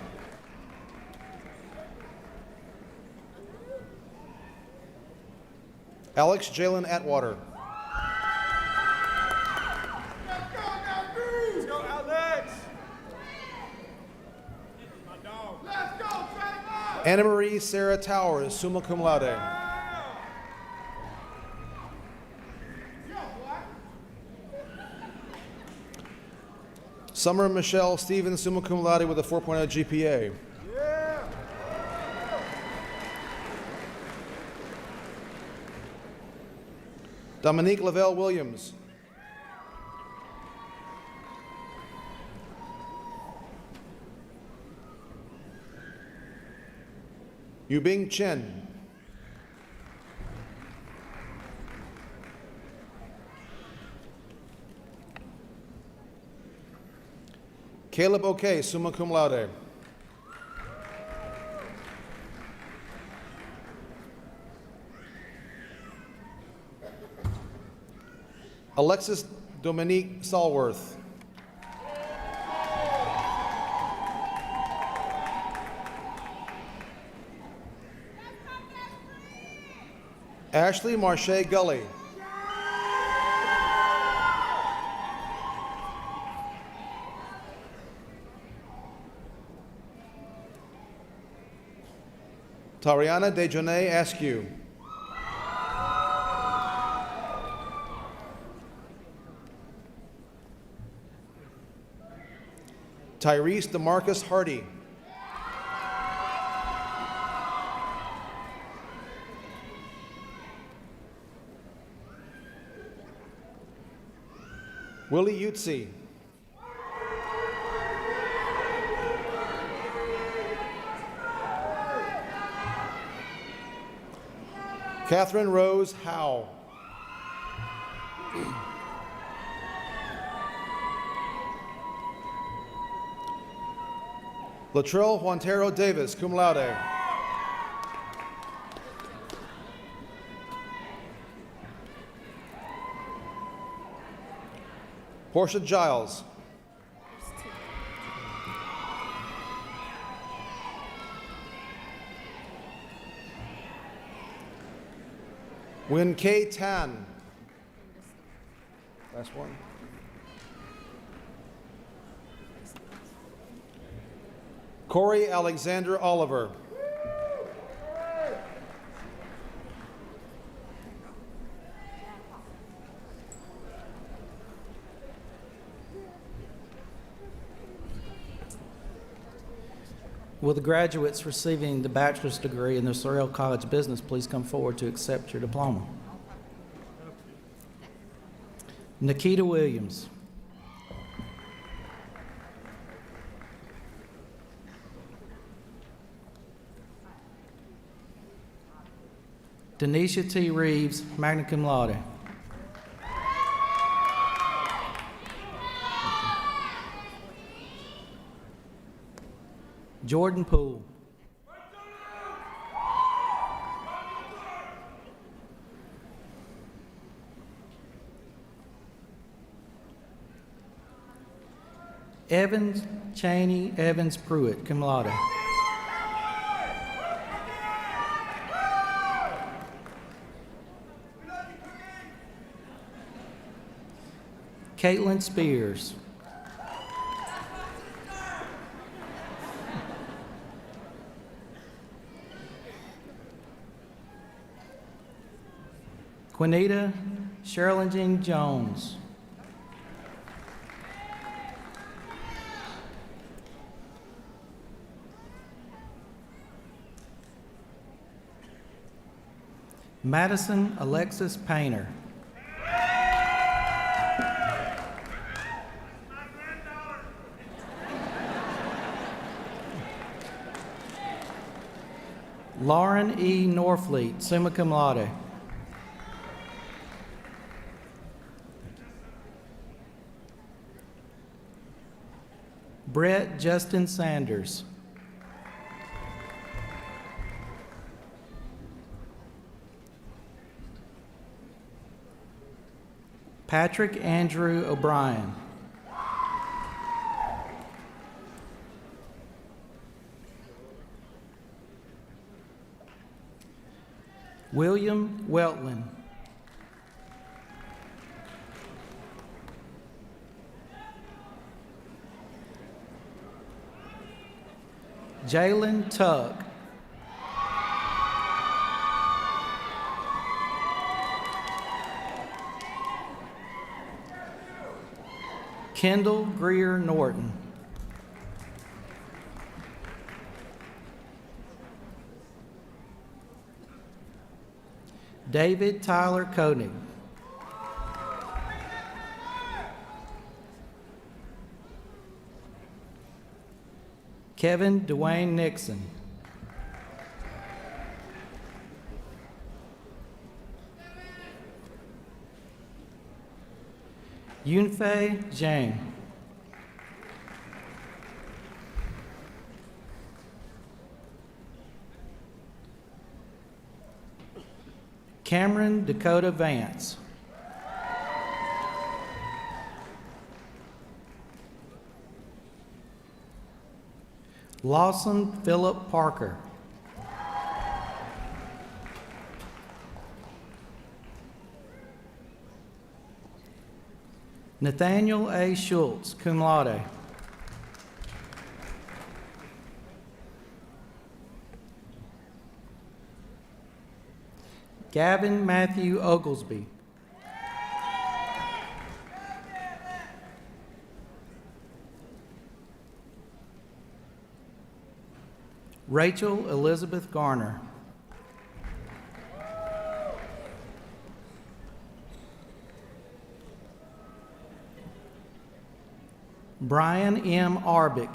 Speaker 6: Alex Jalen Atwater.
Speaker 7: Let's go, Alex! My dog. Let's go, Trevor!
Speaker 6: Anna Marie Sarah Towers, summa cum laude. Summer Michelle Stevens, summa cum laude with a 4.0 GPA. Dominique Lavelle Williams. Yubing Chen. Caleb O'Kay, summa cum laude. Alexis Dominique Salworth. Ashley Marche Gully. Tariana Dejournay Askew. Tyrese DeMarcus Hardy. Willie Utsi. Catherine Rose Howe. Latrell Juantero Davis, cum laude. Portia Giles. Win K. Tan. Last one. Corey Alexander Oliver.
Speaker 8: Will the graduates receiving the bachelor's degree in the Sorrel College Business please come forward to accept your diploma? Nikita Williams. Denisha T. Reeves, magna cum laude. Jordan Poole. Evans Cheney Evans Pruitt, cum laude. Caitlin Spears. Quinita Sherilyn Jean Jones. Madison Alexis Painter. Lauren E. Norfleet, summa cum laude. Brett Justin Sanders. Patrick Andrew O'Brien. William Weltland. Jalen Tuck. Kendall Greer Norton. David Tyler Koenig. Kevin Dwayne Nixon. Yunfei Zhang. Cameron Dakota Vance. Lawson Philip Parker. Nathaniel A. Schultz, cum laude. Gavin Matthew Oglesby. Rachel Elizabeth Garner. Brian M. Arbick.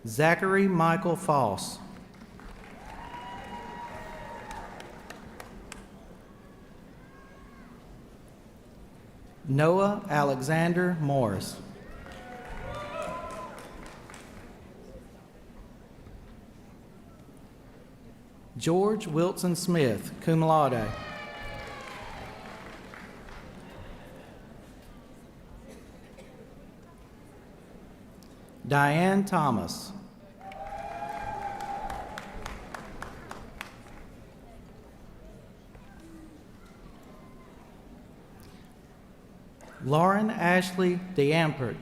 Speaker 8: Zachary Michael Foss. Noah Alexander Morris. George Wilson Smith, cum laude. Diane Thomas. Lauren Ashley DeAmpert.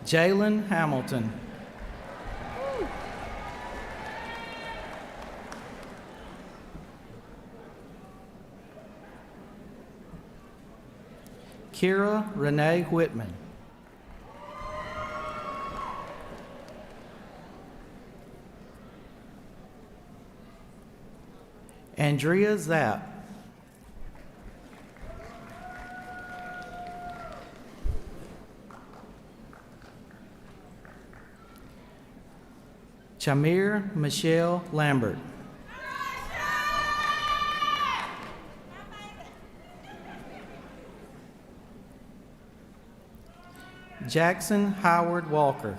Speaker 8: Jalen Hamilton. Kira Renee Whitman. Andrea Zapp. Chamir Michelle Lambert. Jackson Howard Walker.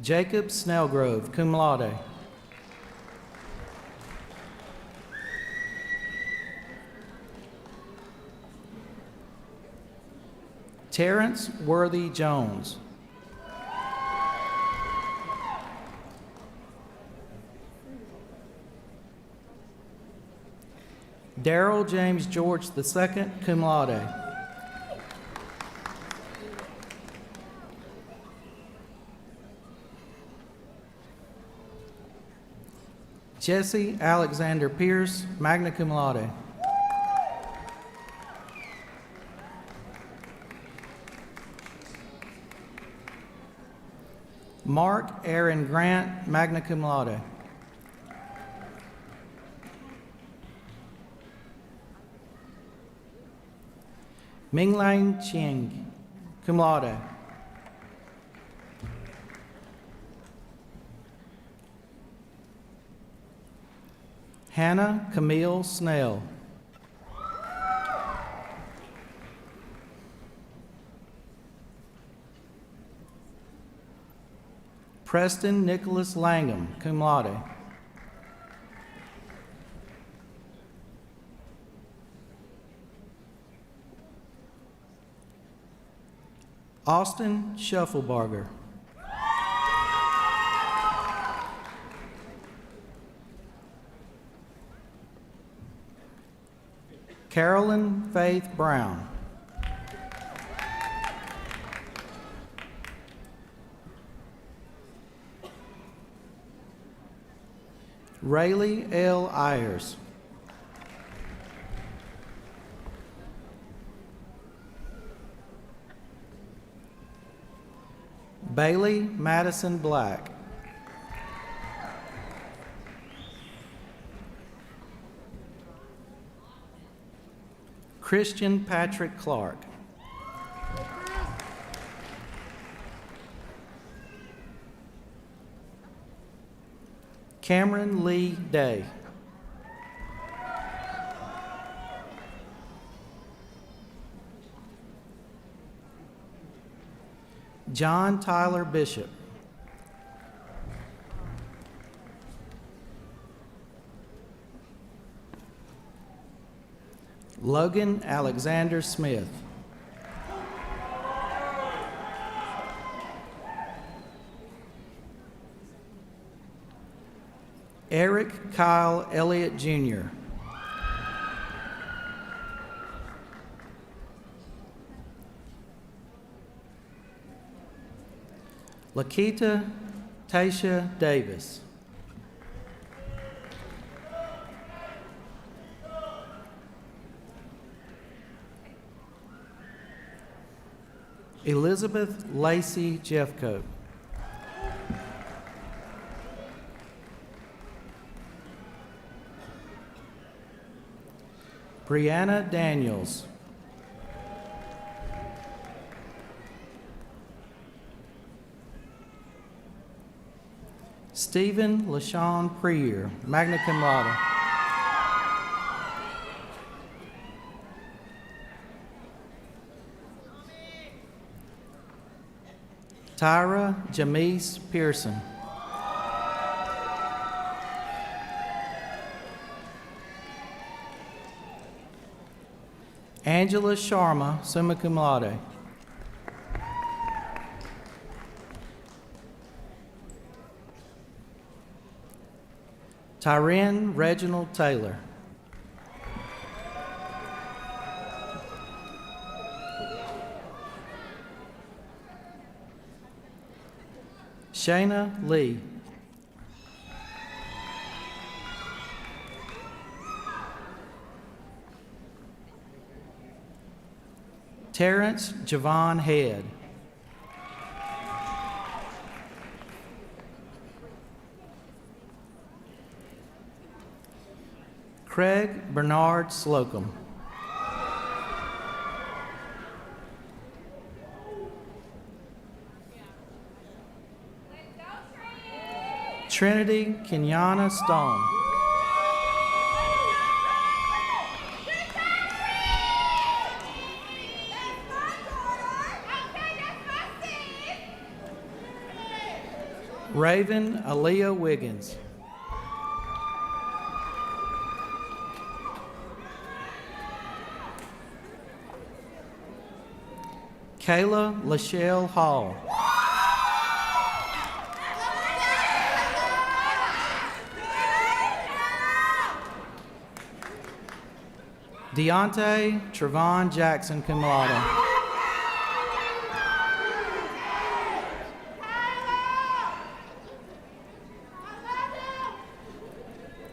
Speaker 8: Jacob Snellgrove, cum laude. Terrence Worthy Jones. Daryl James George II, cum laude. Jesse Alexander Pierce, magna cum laude. Mark Aaron Grant, magna cum laude. Minglang Ching, cum laude. Hannah Camille Snell. Preston Nicholas Langham, cum laude. Austin Shufflebarger. Carolyn Faith Brown. Rayleigh L. Ayers. Bailey Madison Black. Christian Patrick Clark. Cameron Lee Day. John Tyler Bishop. Logan Alexander Smith. Eric Kyle Elliott Jr. Lakita Tasha Davis. Elizabeth Lacey Jeffcoat. Brianna Daniels. Stephen LaShawn Prier, magna cum laude. Tyra Jamise Pearson. Angela Sharma, summa cum laude. Tyren Reginald Taylor. Shayna Lee. Terrence Javon Head. Craig Bernard Slocum. Trinity Kenyana Stone. Raven Aaliyah Wiggins. Kayla Lachelle Hall. Deontay Trevon Jackson, cum laude.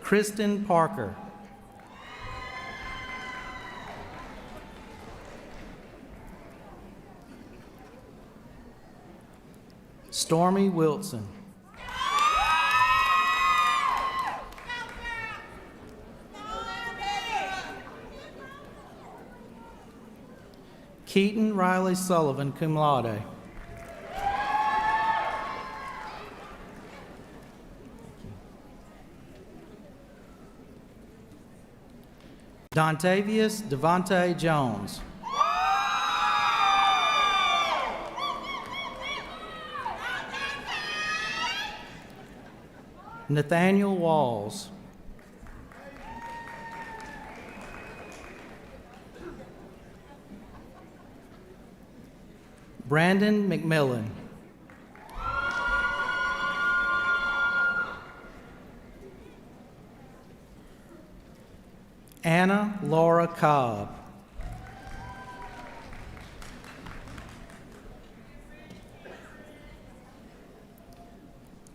Speaker 8: Kristen Parker. Stormy Wilson. Keaton Riley Sullivan, cum laude. Dontavius Devontae Jones. Nathaniel Walls. Brandon McMillan. Anna Laura Cobb.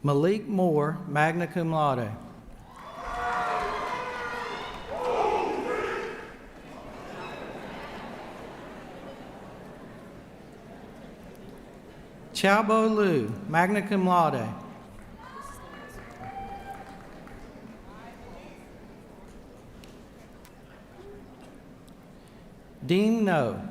Speaker 8: Malik Moore, magna cum laude. Chao-Bo Liu, magna cum laude. Dean No.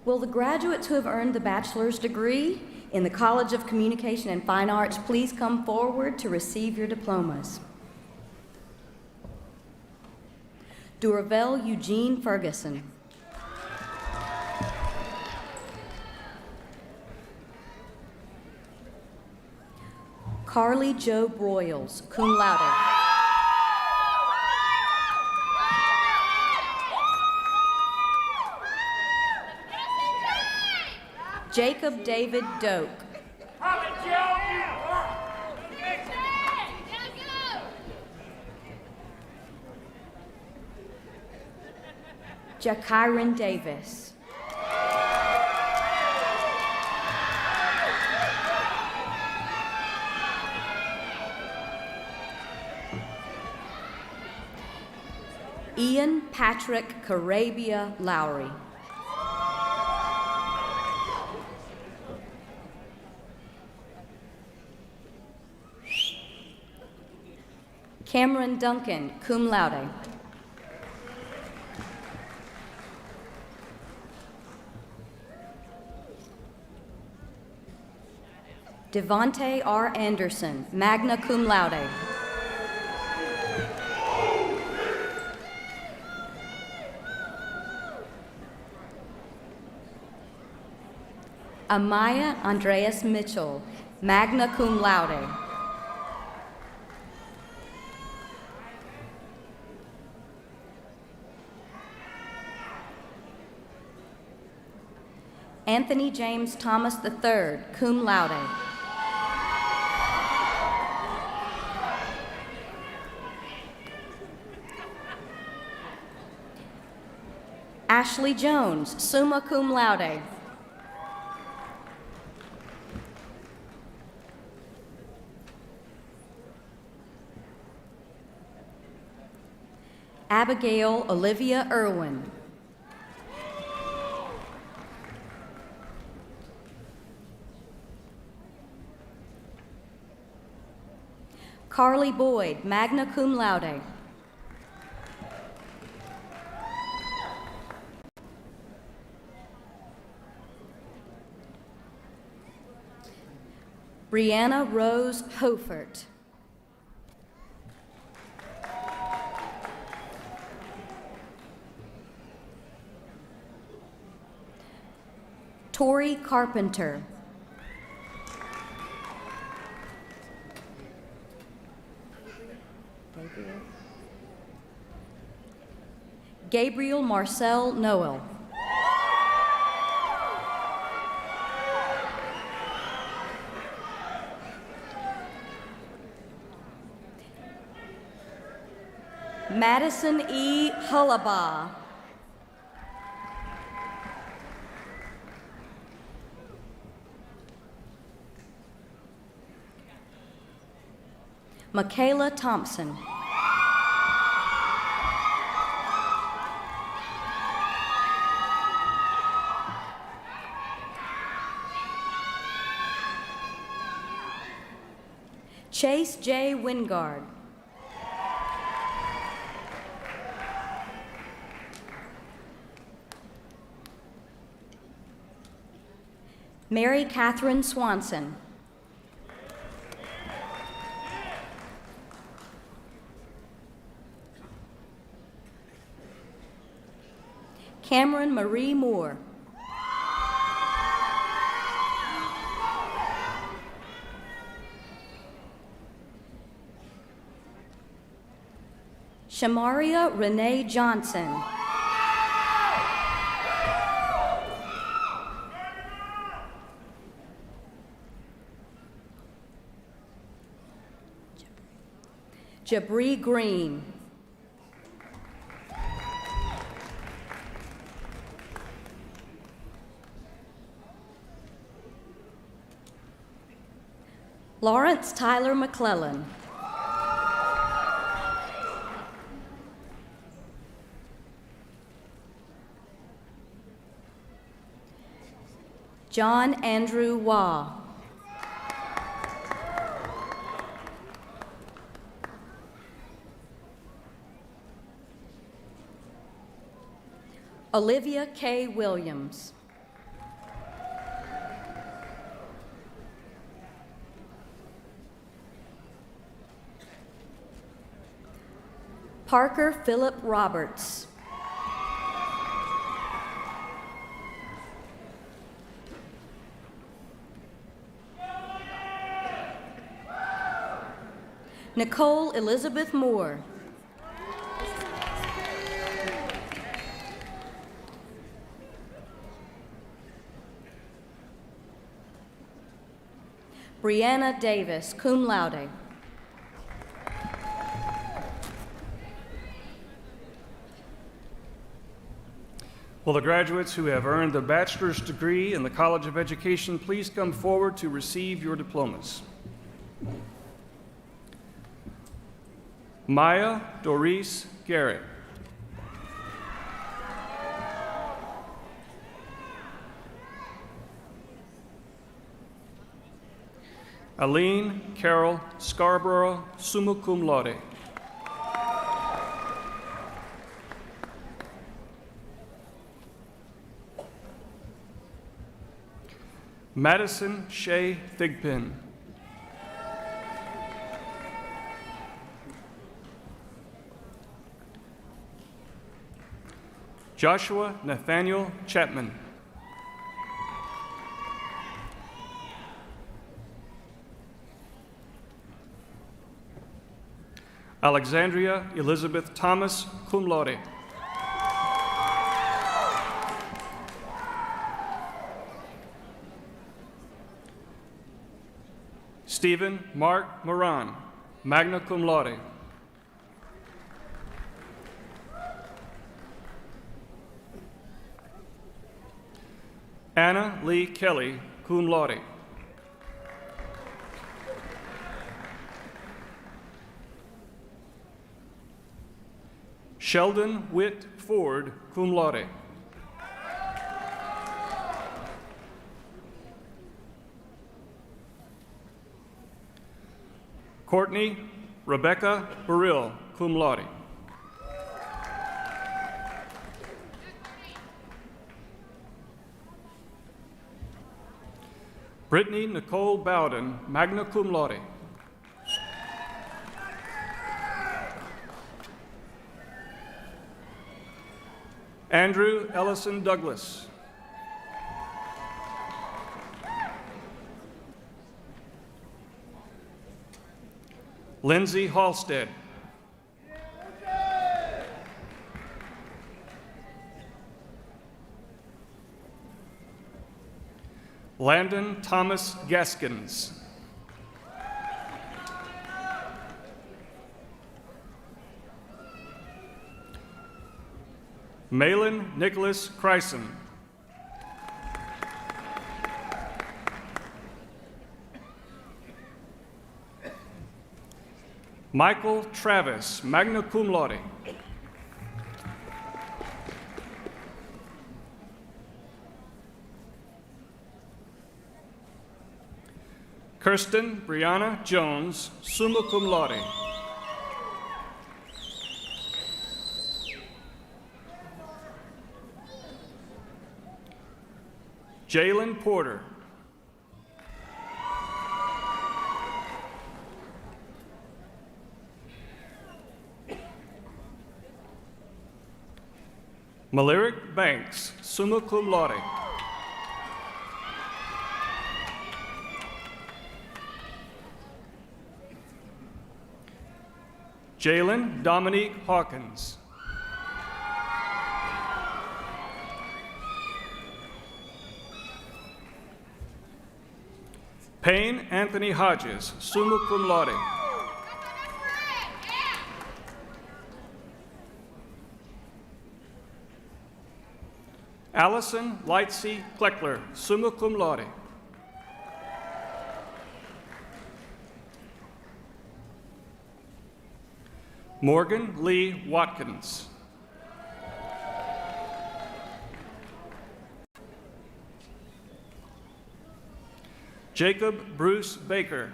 Speaker 9: Will the graduates who have earned the bachelor's degree in the College of Communication and Fine Arts please come forward to receive your diplomas? Duravel Eugene Ferguson. Carly Jo Broyles, cum laude. Jacob David Doak. Jakiron Davis. Ian Patrick Carabia Lowry. Cameron Duncan, cum laude. Devontae R. Anderson, magna cum laude. Amaya Andreas Mitchell, magna cum laude. Anthony James Thomas III, cum laude. Ashley Jones, summa cum laude. Abigail Olivia Irwin. Carly Boyd, magna cum laude. Brianna Rose Hofert. Tori Carpenter. Gabriel Marcel Noel. Madison E. Hullabaugh. Michaela Thompson. Chase J. Wingard. Mary Catherine Swanson. Cameron Marie Moore. Shamaria Renee Johnson. Jabri Green. Lawrence Tyler McClellan. John Andrew Waugh. Olivia K. Williams. Parker Philip Roberts. Nicole Elizabeth Moore. Brianna Davis, cum laude.
Speaker 10: Will the graduates who have earned the bachelor's degree in the College of Education please come forward to receive your diplomas? Maya Doris Garrett. Aline Carol Scarborough, summa cum laude. Madison Shea Thigpen. Joshua Nathaniel Chapman. Alexandria Elizabeth Thomas, cum laude. Stephen Mark Moran, magna cum laude. Anna Lee Kelly, cum laude. Sheldon Witt Ford, cum laude. Courtney Rebecca Burrill, cum laude. Brittany Nicole Bowden, magna cum laude. Andrew Ellison Douglas. Lindsay Halstead. Landon Thomas Gaskins. Malin Nicholas Chryson. Michael Travis, magna cum laude. Kirsten Brianna Jones, summa cum laude. Jalen Porter. Maleric Banks, summa cum laude. Jalen Dominique Hawkins. Payne Anthony Hodges, summa cum laude. Allison Lightsey Kleckler, summa cum laude. Morgan Lee Watkins. Jacob Bruce Baker.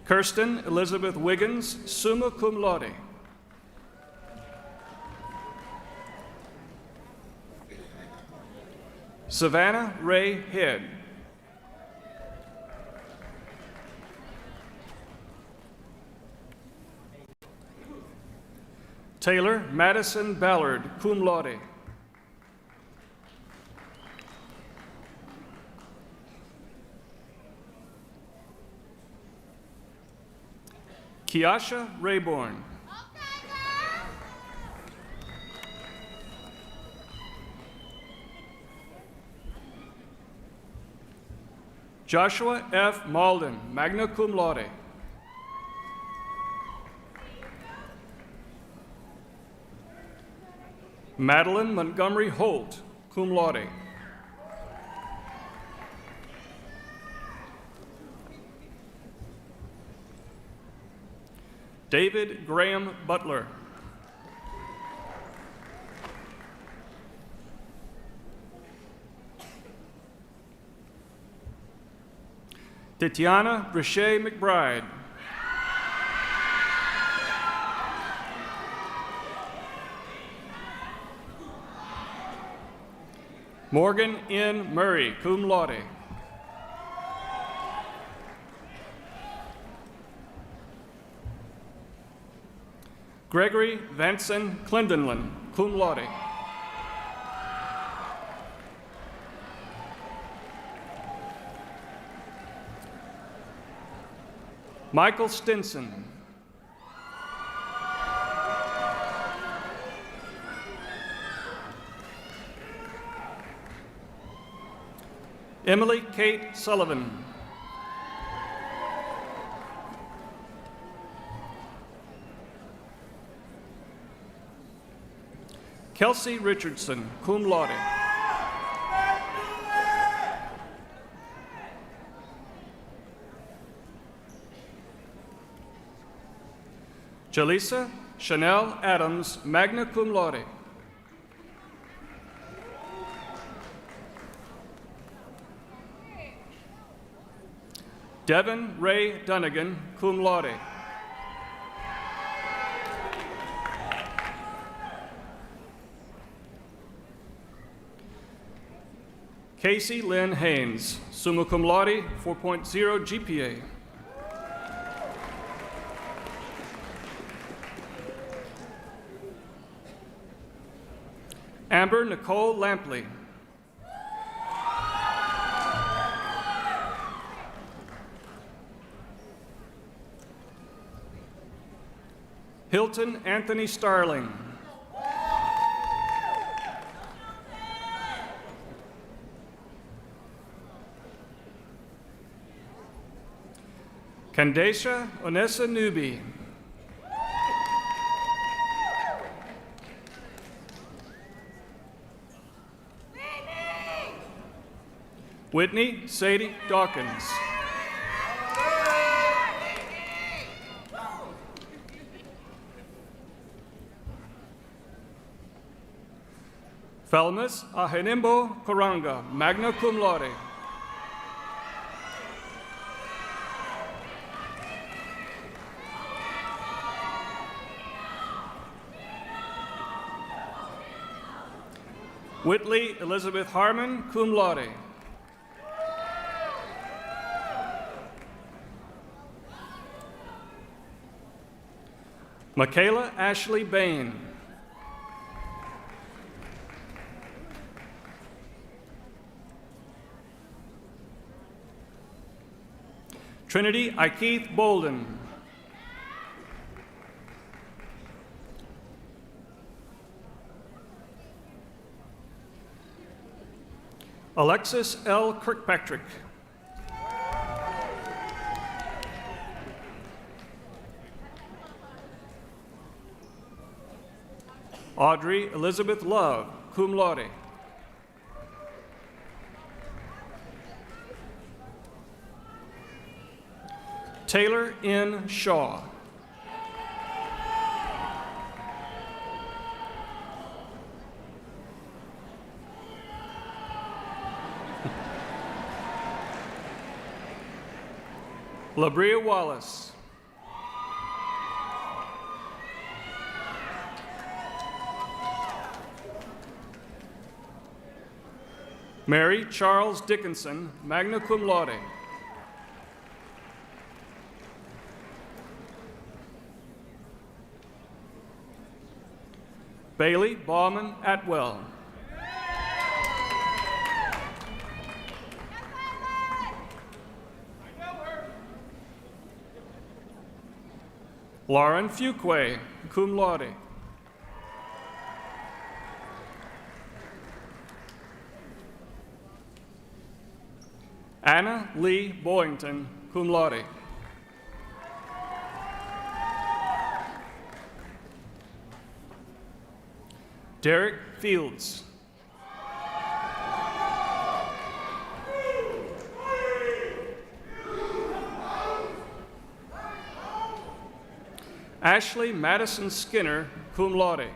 Speaker 10: Kirsten Elizabeth Wiggins, summa cum laude. Savannah Ray Head. Taylor Madison Ballard, cum laude. Kiasha Rayborn. Joshua F. Malden, magna cum laude. Madeline Montgomery Holt, cum laude. David Graham Butler. Tatiana Brichet McBride. Morgan N. Murray, cum laude. Gregory Vanson Clendenlin, cum laude. Michael Stinson. Emily Kate Sullivan. Kelsey Richardson, cum laude. Jalisa Chanel Adams, magna cum laude. Devin Ray Dunnigan, cum laude. Casey Lynn Haynes, summa cum laude, 4.0 GPA. Amber Nicole Lampley. Hilton Anthony Starling. Candacia Onessa Newby. Whitney Sadie Dawkins. Felmus Ahenimbo Koranga, magna cum laude. Whitley Elizabeth Harmon, cum laude. Michaela Ashley Bain. Trinity Keith Bolden. Alexis L. Kirkpatrick. Audrey Elizabeth Love, cum laude. Taylor N. Shaw. Labria Wallace. Mary Charles Dickinson, magna cum laude. Bailey Bauman Atwell. Lauren Fuquay, cum laude. Anna Lee Boyington, cum laude. Derek Fields. Ashley Madison Skinner, cum laude.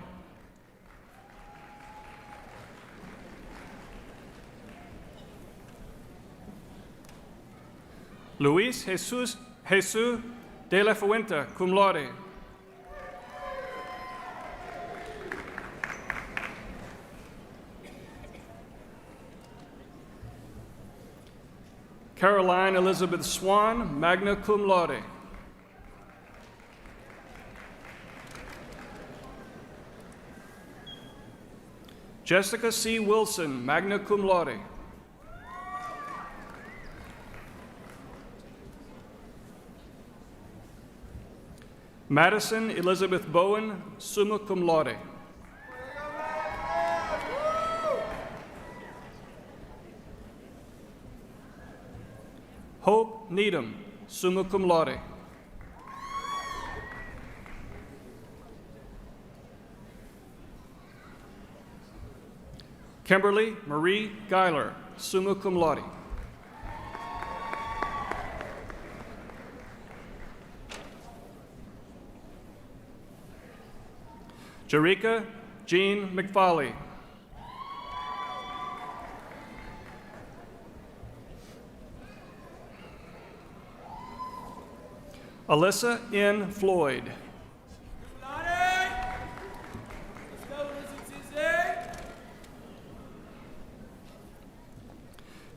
Speaker 10: Luis Jesus de la Fuente, cum laude. Caroline Elizabeth Swan, magna cum laude. Jessica C. Wilson, magna cum laude. Madison Elizabeth Bowen, summa cum laude. Hope Needham, summa cum laude. Kimberly Marie Geiler, summa cum laude. Jerika Jean McFarley. Alyssa N. Floyd.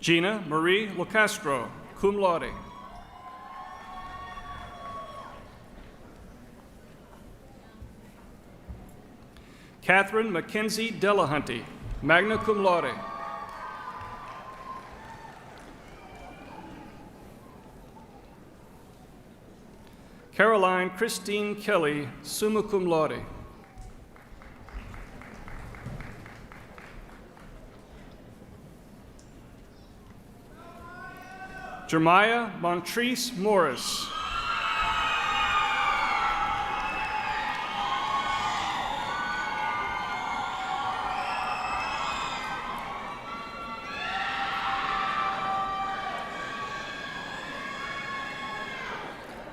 Speaker 10: Gina Marie Locastro, cum laude. Catherine Mackenzie Delahunty, magna cum laude. Caroline Christine Kelly, summa cum laude. Jeremiah Montrese Morris.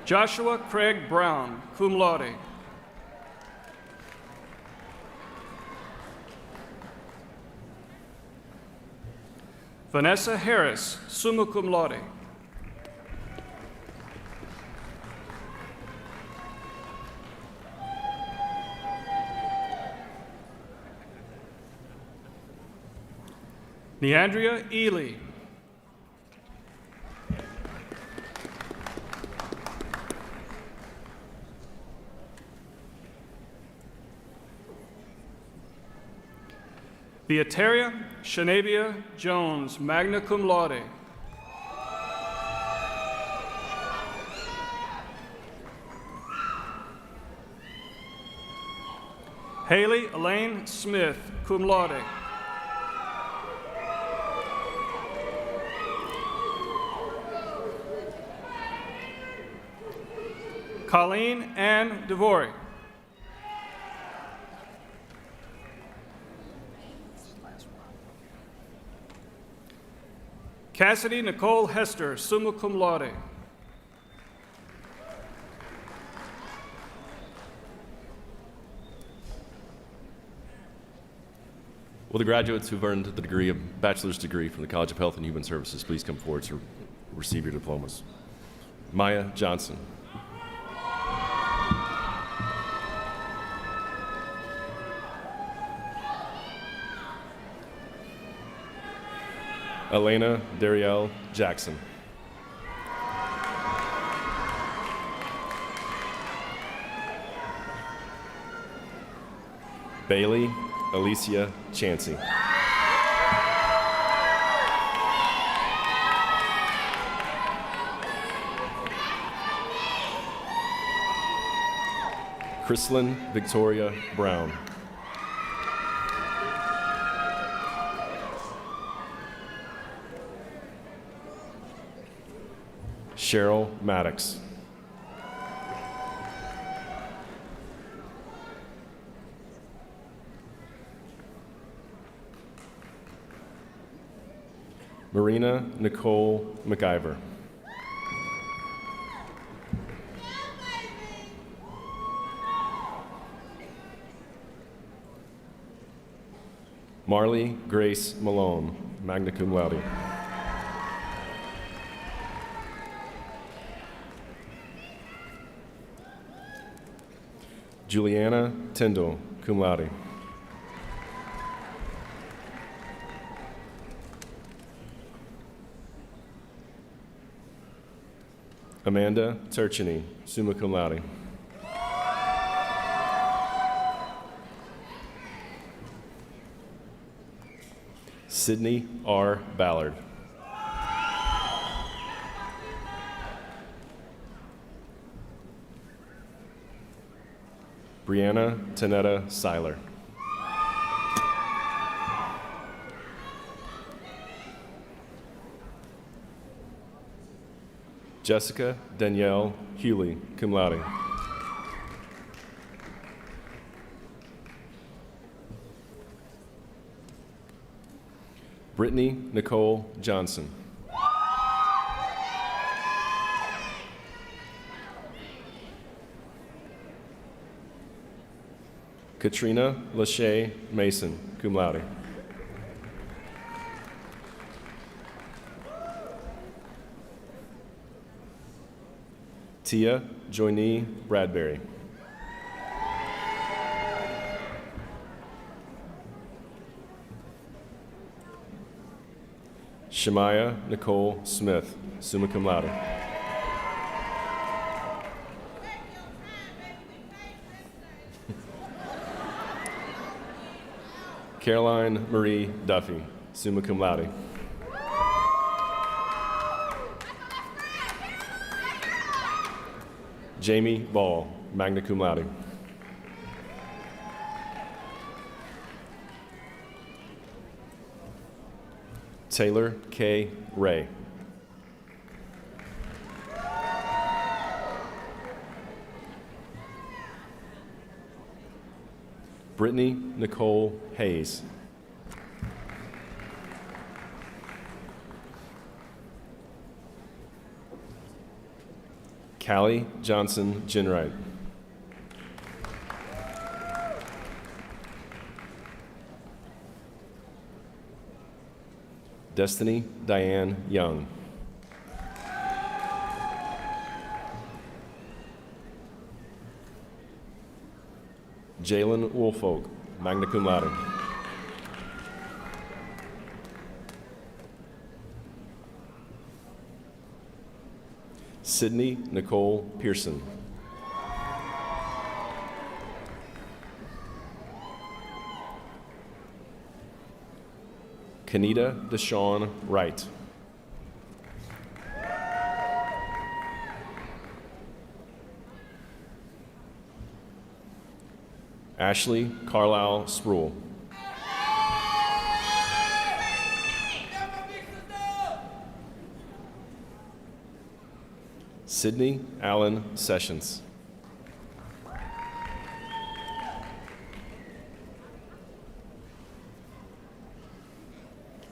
Speaker 10: Joshua Craig Brown, cum laude. Vanessa Harris, summa cum laude. Neandria Ely. Beateria Shanavia Jones, magna cum laude. Haley Elaine Smith, cum laude. Colleen Ann DeVory. Cassidy Nicole Hester, summa cum laude.
Speaker 11: Will the graduates who've earned the degree of bachelor's degree from the College of Health and Human Services please come forward to receive your diplomas? Maya Johnson. Elena Darielle Jackson. Bailey Alicia Chancey. Chrislyn Victoria Brown. Cheryl Maddox. Marina Nicole McIver. Marley Grace Malone, magna cum laude. Juliana Tyndall, cum laude. Amanda Turchini, summa cum laude. Sydney R. Ballard. Brianna Tanetta Seiler. Jessica Danielle Hewley, cum laude. Brittany Nicole Johnson. Katrina Lachey Mason, cum laude. Tia Joynie Bradbury. Shemaya Nicole Smith, summa cum laude. Caroline Marie Duffy, summa cum laude. Jamie Ball, magna cum laude. Taylor K. Ray. Brittany Nicole Hayes. Callie Johnson Ginwright. Destiny Diane Young. Jalen Woolfolk, magna cum laude. Sydney Nicole Pearson. Kenita Deshawn Wright. Ashley Carlisle Sproul. Sydney Allen Sessions.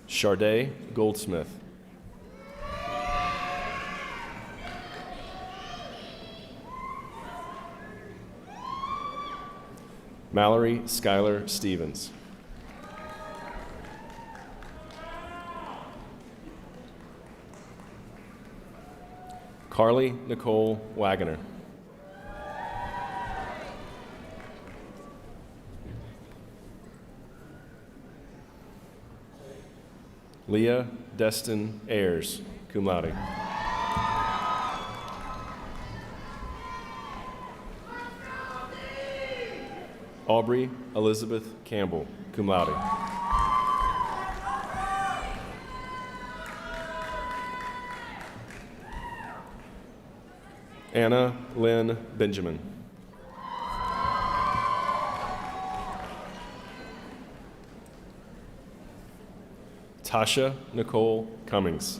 Speaker 11: Charday Goldsmith. Mallory Schuyler Stevens. Carly Nicole Wagoner. Leah Destin Ayers, cum laude. Aubrey Elizabeth Campbell, cum laude. Anna Lynn Benjamin. Tasha Nicole Cummings.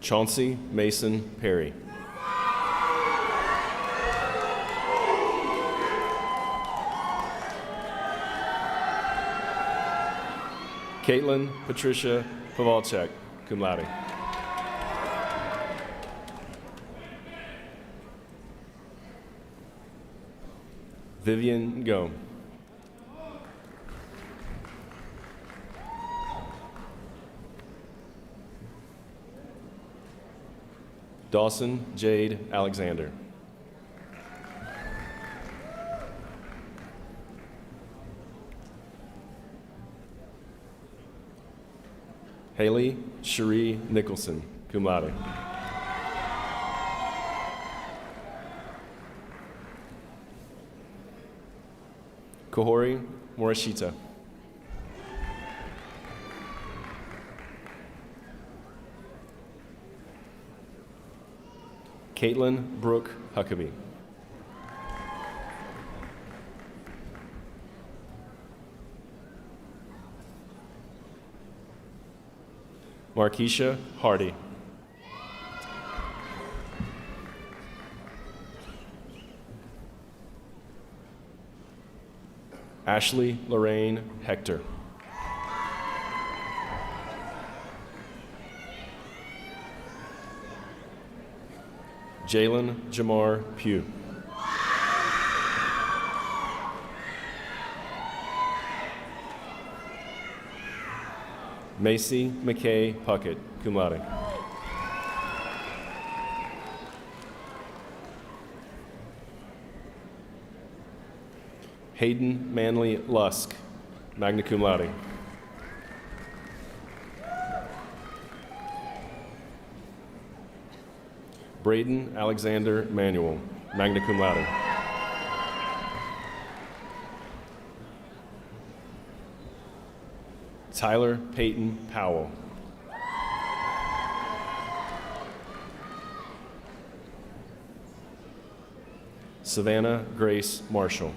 Speaker 11: Chauncey Mason Perry. Caitlin Patricia Pavalchek, cum laude. Vivian Go. Dawson Jade Alexander. Haley Cherie Nicholson, cum laude. Kohori Morishita. Caitlin Brooke Huckabee. Markeisha Hardy. Ashley Lorraine Hector. Jalen Jamar Pugh. Macy McKay Puckett, cum laude. Hayden Manley Lusk, magna cum laude. Braden Alexander Manuel, magna cum laude. Tyler Peyton Powell. Savannah Grace Marshall.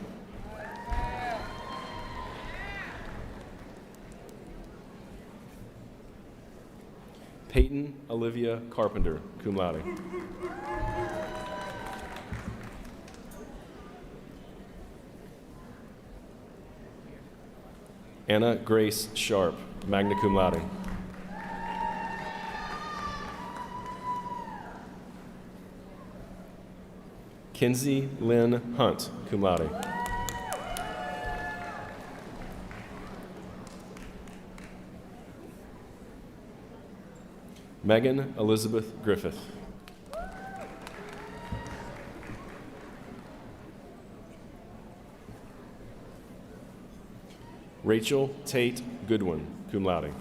Speaker 11: Peyton Olivia Carpenter, cum laude. Anna Grace Sharp, magna cum laude. Kinsey Lynn Hunt, cum laude. Megan Elizabeth Griffith. Rachel Tate Goodwin, cum laude.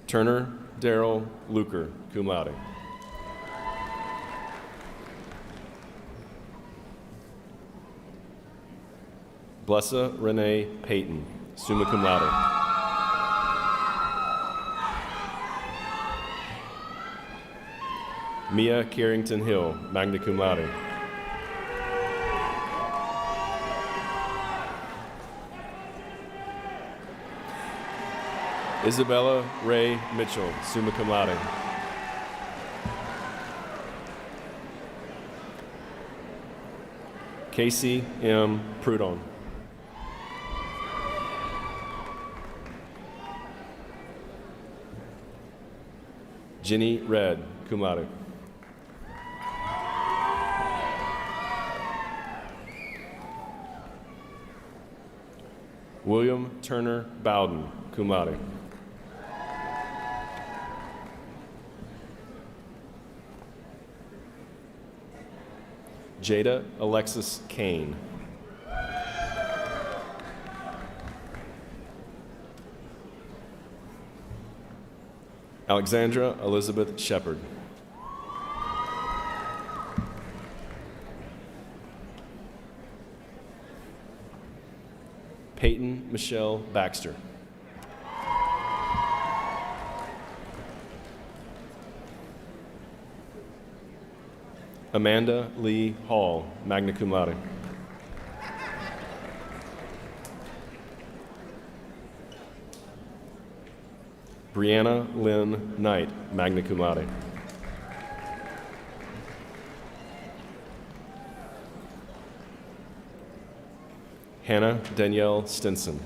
Speaker 11: Turner Darrell Luker, cum laude. Blessa Renee Payton, summa cum laude. Mia Carrington Hill, magna cum laude. Isabella Ray Mitchell, summa cum laude. Casey M. Prudon. Jenny Red, cum laude. William Turner Bowden, cum laude. Jada Alexis Kane. Alexandra Elizabeth Shepard. Peyton Michelle Baxter. Amanda Lee Hall, magna cum laude. Brianna Lynn Knight, magna cum laude. Hannah Danielle Stinson.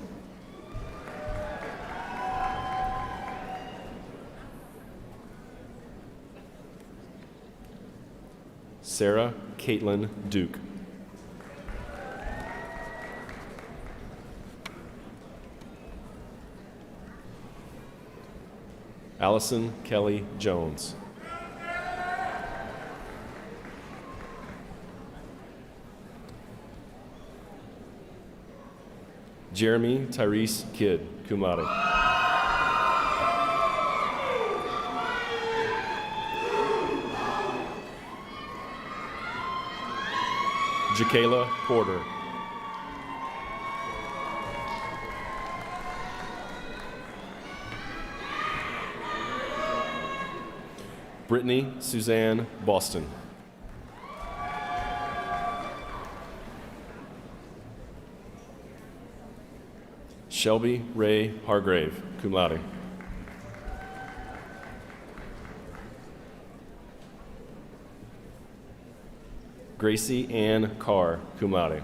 Speaker 11: Sarah Caitlin Duke. Allison Kelly Jones. Jeremy Tyrese Kidd, cum laude. Jakayla Porter. Brittany Suzanne Boston. Shelby Ray Hargrave, cum laude. Gracie Ann Carr, cum laude.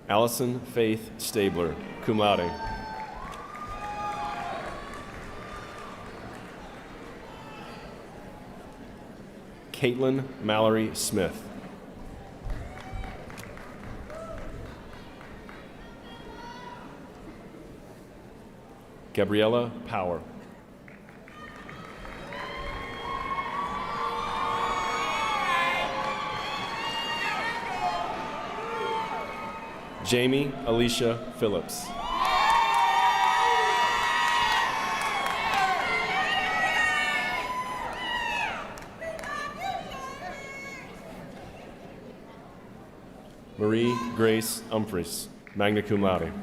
Speaker 11: Allison Faith Stabler, cum laude. Caitlin Mallory Smith. Gabriella Power. Jamie Alicia Phillips. Marie Grace Humphreys, magna cum laude.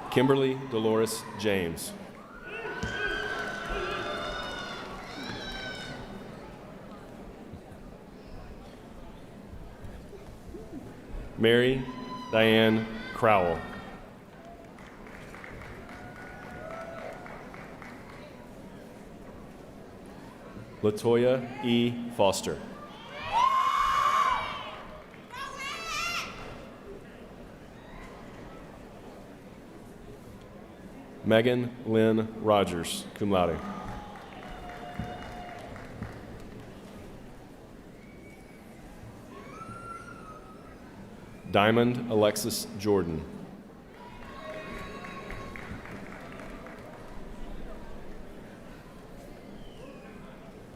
Speaker 11: Kimberly Dolores James. Mary Diane Crowell. Latoya E. Foster. Megan Lynn Rogers, cum laude. Diamond Alexis Jordan.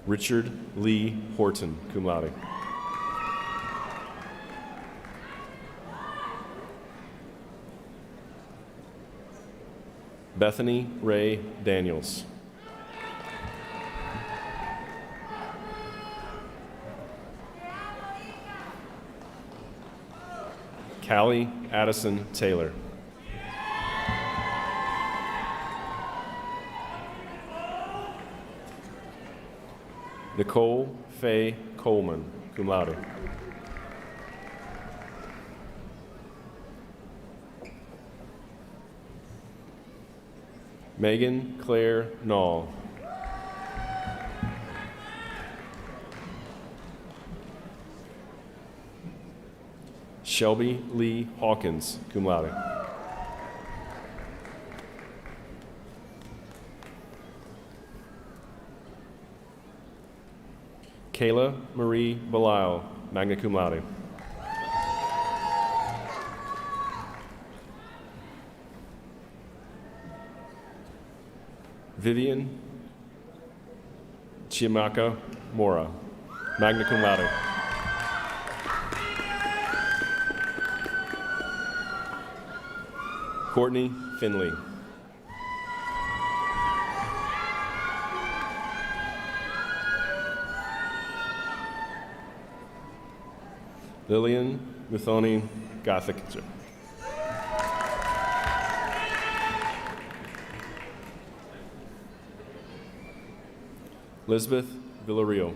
Speaker 11: Richard Lee Horton, cum laude. Bethany Ray Daniels. Callie Addison Taylor. Nicole Faye Coleman, cum laude. Megan Claire Nall. Shelby Lee Hawkins, cum laude. Kayla Marie Belisle, magna cum laude. Vivian Chiamaka Mora, magna cum laude. Courtney Finley. Lillian Muthoni Gothic. Elizabeth Villarreal.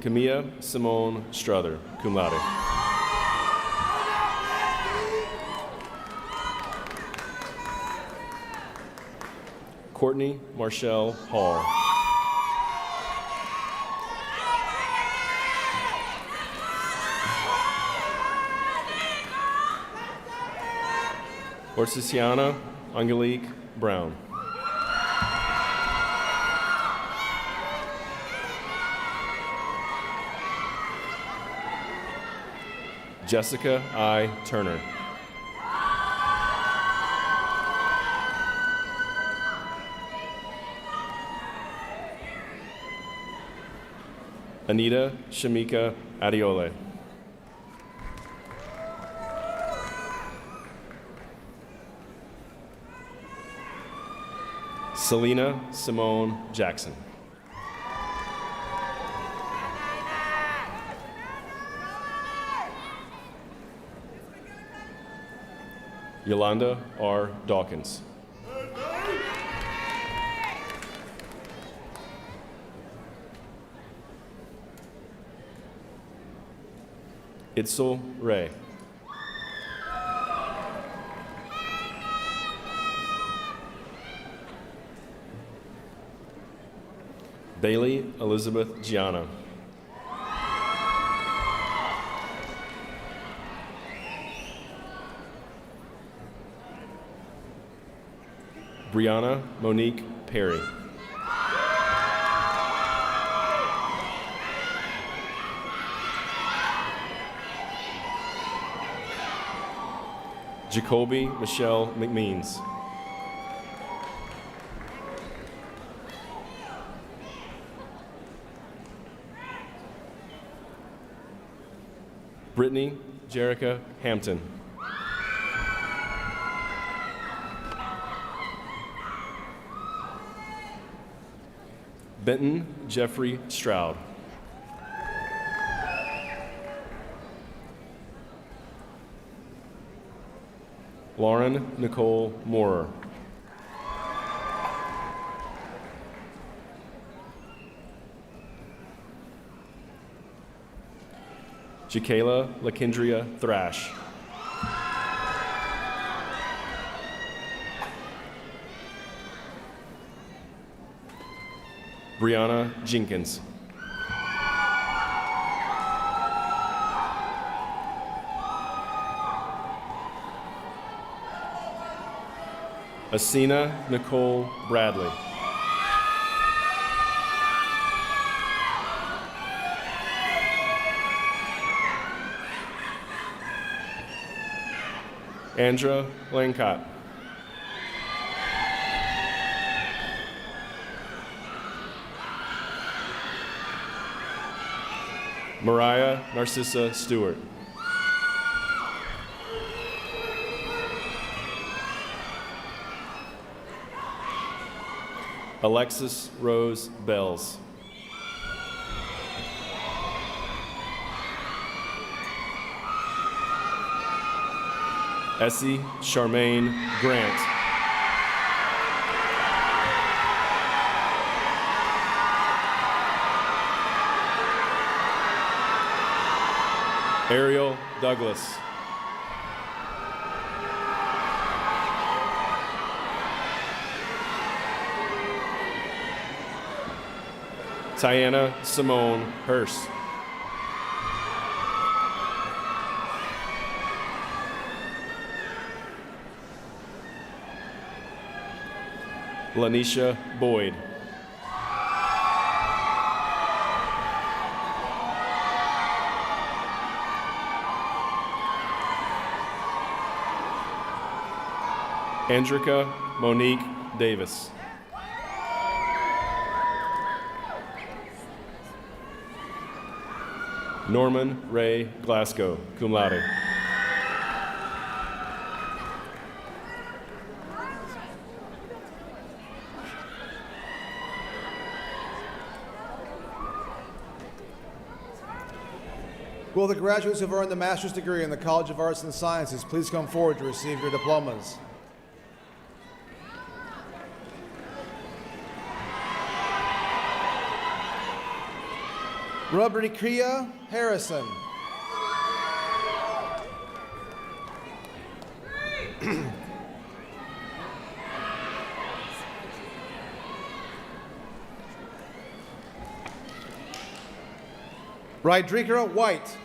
Speaker 11: Camilla Simone Struther, cum laude. Courtney Marshall Hall. Orcisiana Angelique Brown. Jessica I. Turner. Anita Shamika Adiole. Selena Simone Jackson. Yolanda R. Dawkins. Itzel Ray. Bailey Elizabeth Gianna. Brianna Monique Perry. Jacoby Michelle McMeans. Brittany Jerica Hampton. Benton Jeffrey Stroud. Lauren Nicole Moorer. Jakayla Lakendria Thrash. Brianna Jenkins. Asina Nicole Bradley. Andra Lancott. Mariah Narcissa Stewart. Alexis Rose Bells. Essie Charmaine Grant. Ariel Douglas. Tiana Simone Hurst. Lanisha Boyd. Andrika Monique Davis. Norman Ray Glasgow, cum laude.
Speaker 6: Will the graduates who have earned the master's degree in the College of Arts and Sciences please come forward to receive your diplomas? Rubrikia Harrison. Rydrika White.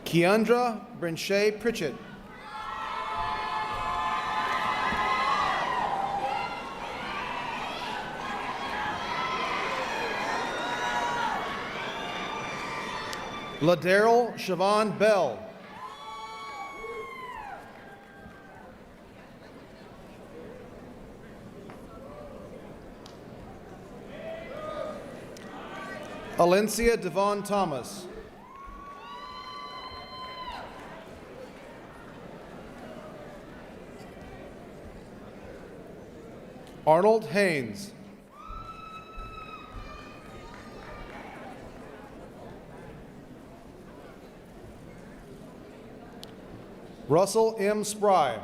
Speaker 6: Keandra Brinchet Pritchett. LaDarryl Siobhan Bell. Alencia Devon Thomas. Arnold Haynes. Russell M. Spry.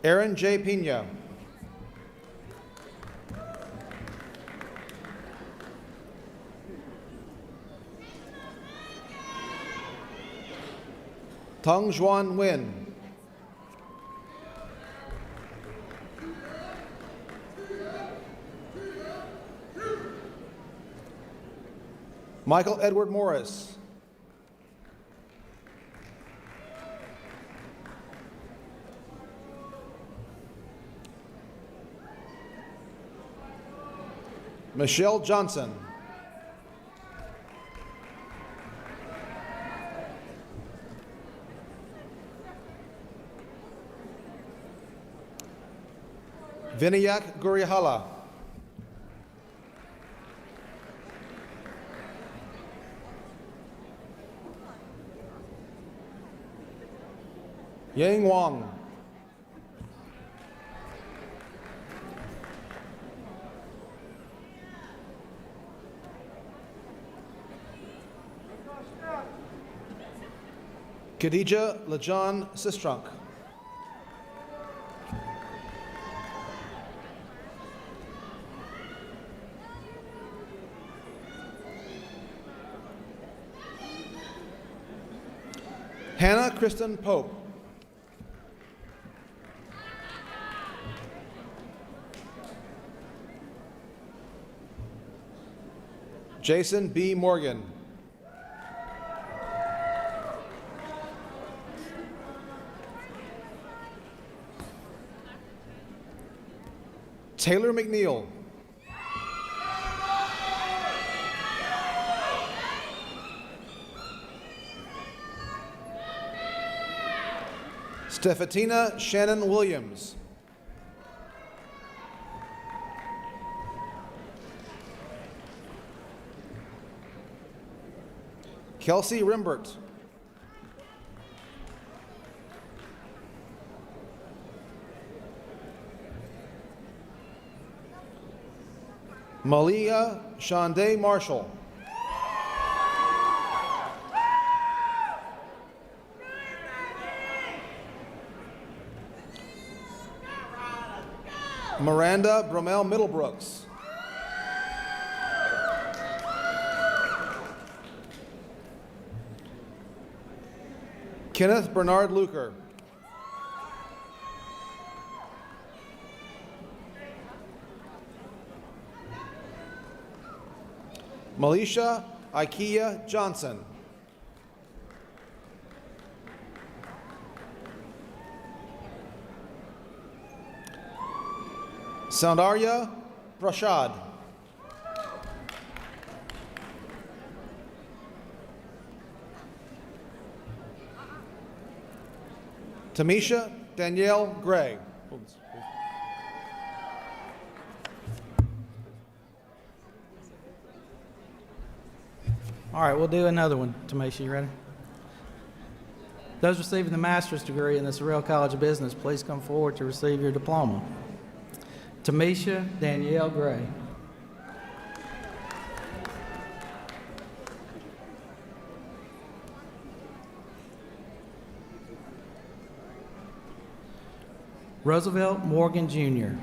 Speaker 6: Aaron J. Pina. Tung Juan Nguyen. Michael Edward Morris. Michelle Johnson. Vinayak Gurihala. Yang Wang. Khadija Lajan Sistrunk. Hannah Kristen Pope. Jason B. Morgan. Taylor McNeil. Stephatina Shannon Williams. Kelsey Rimbert. Malia Shonday Marshall. Miranda Bromell Middlebrooks. Kenneth Bernard Luker. Melisha Ikea Johnson. Soundarya Prashad. Tamisha Danielle Gray.
Speaker 8: All right, we'll do another one. Tamisha, you ready? Those receiving the master's degree in the Surreal College of Business, please come forward to receive your diploma. Tamisha Danielle Gray. Roosevelt Morgan Jr.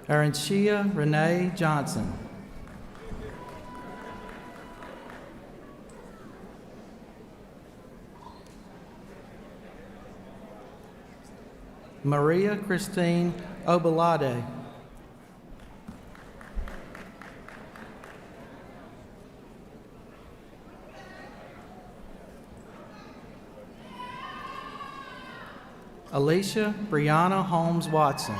Speaker 8: Aranchia Renee Johnson. Maria Christine Obalade. Alicia Brianna Holmes Watson.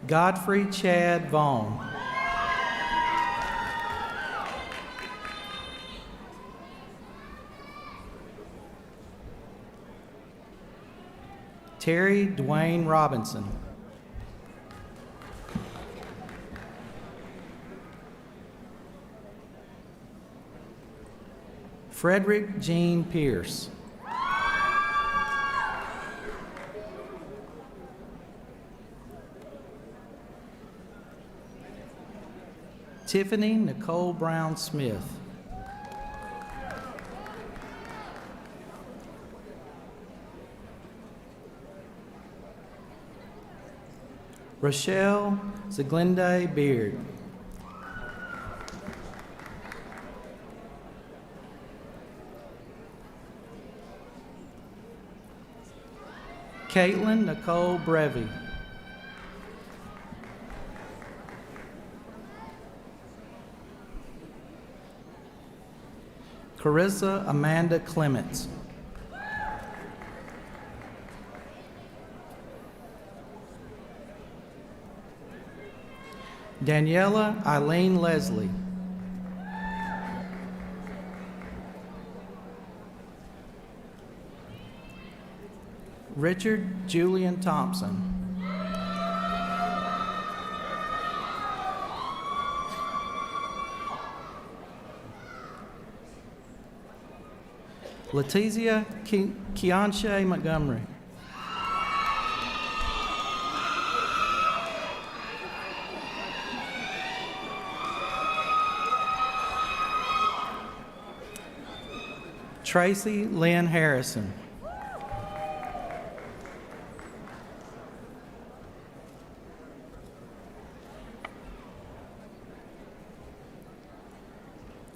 Speaker 8: Godfrey Chad Vaughn. Terry Dwayne Robinson. Frederick Jean Pierce. Tiffany Nicole Brown Smith. Rochelle Zeglinde Beard. Caitlin Nicole Brevy. Carissa Amanda Clements. Daniela Eileen Leslie. Richard Julian Thompson. Letizia Keonshea Montgomery. Tracy Lynn Harrison.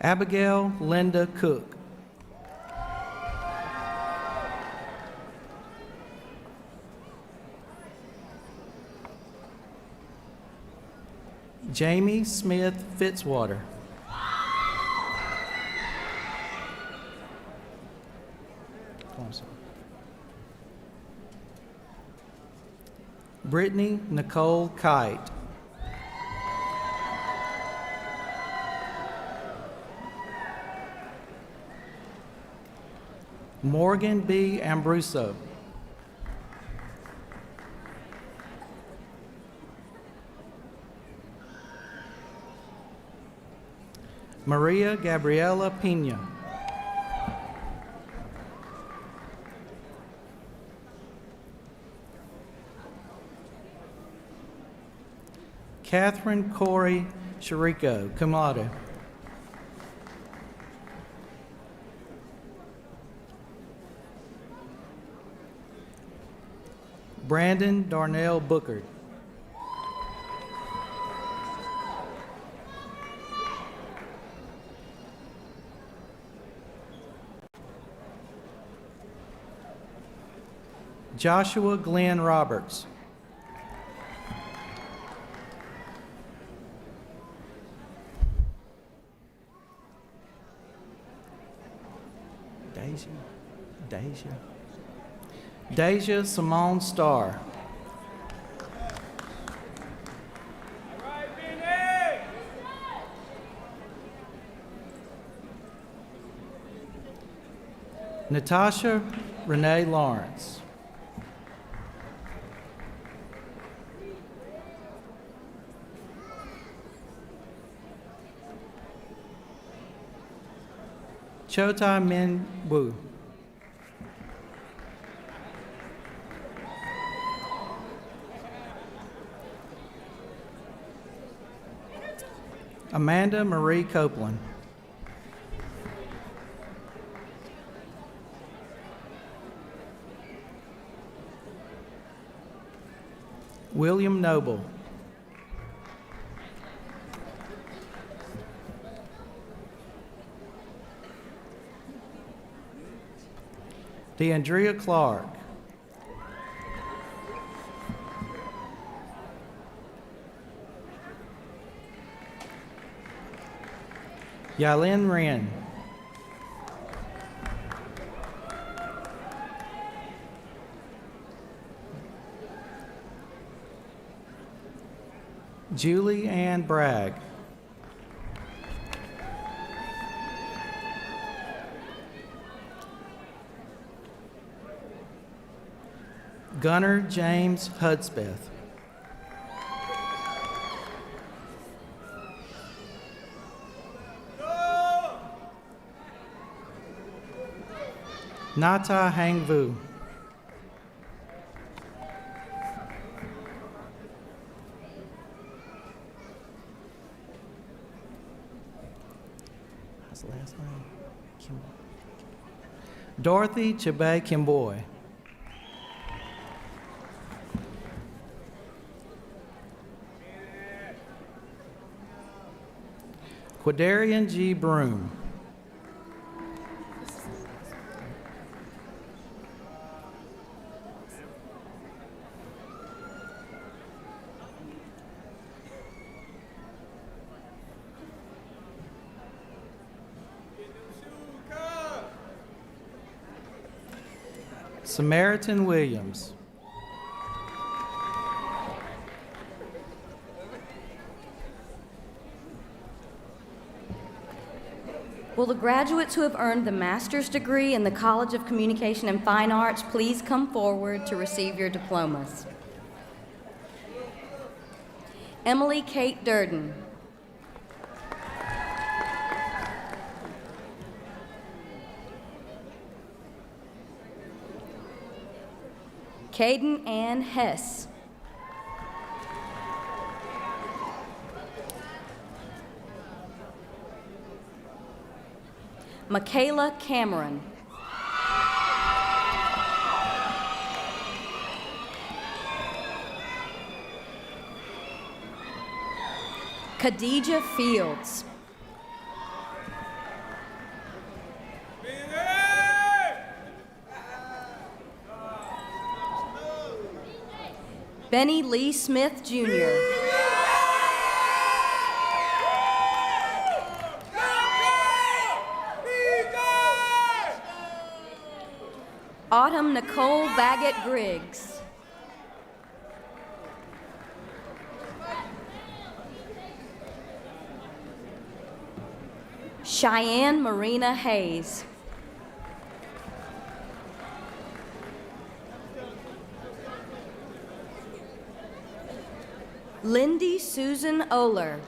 Speaker 8: Abigail Linda Cook. Jamie Smith Fitzwater. Brittany Nicole Kite. Morgan B. Ambruso. Maria Gabriela Pena. Catherine Corey Chirico, cum laude. Brandon Darnell Booker. Joshua Glenn Roberts. Deja Simone Starr. Natasha Renee Lawrence. Chota Min Wu. Amanda Marie Copeland. William Noble. DeAndrea Clark. Yalin Wren. Julie Ann Bragg. Gunnar James Hudspeth. Nata Hang Vu. How's the last name? Dorothy Chebe Kimboy. Quadarian G. Broom. Samaritan Williams.
Speaker 9: Will the graduates who have earned the master's degree in the College of Communication and Fine Arts please come forward to receive your diplomas? Emily Kate Durden. Caden Ann Hess. Michaela Cameron. Khadijah Fields. Benny Lee Smith, Jr. Autumn Nicole Baggett Griggs. Cheyenne Marina Hayes. Lindy Susan Oler.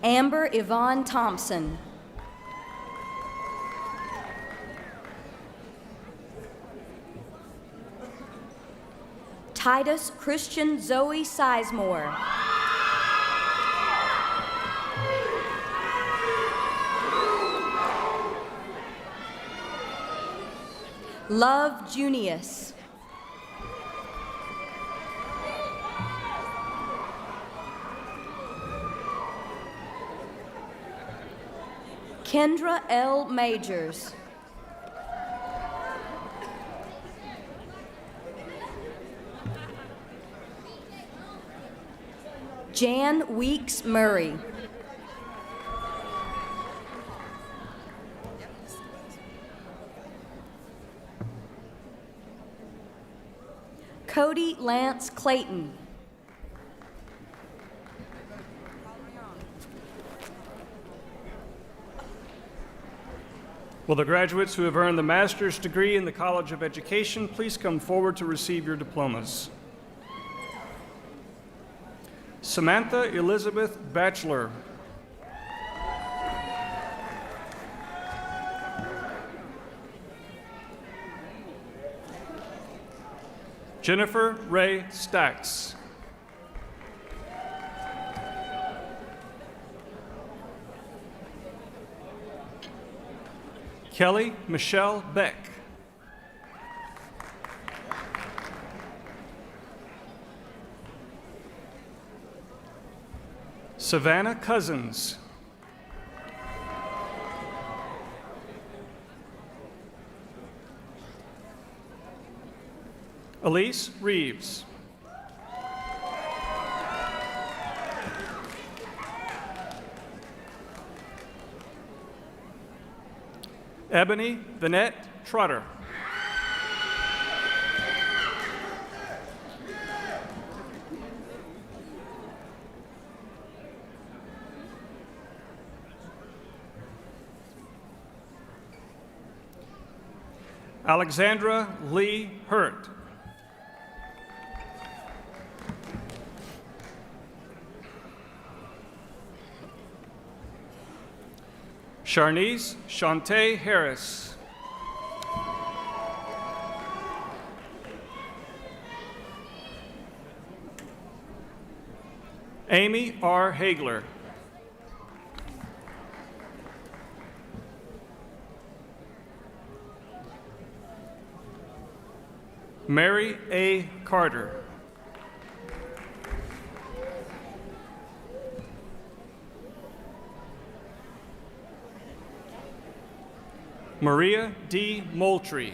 Speaker 9: Amber Yvonne Thompson. Titus Christian Zoe Sizemore. Love Junius. Kendra L. Majors. Jan Weeks Murray. Cody Lance Clayton.
Speaker 10: Will the graduates who have earned the master's degree in the College of Education please come forward to receive your diplomas? Samantha Elizabeth Bachelor. Jennifer Ray Stacks. Kelly Michelle Beck. Savannah Cousins. Elise Reeves. Ebony Vanette Trotter. Alexandra Lee Hurt. Sharnice Shantae Harris. Amy R. Hagler. Mary A. Carter. Maria D. Moultrie.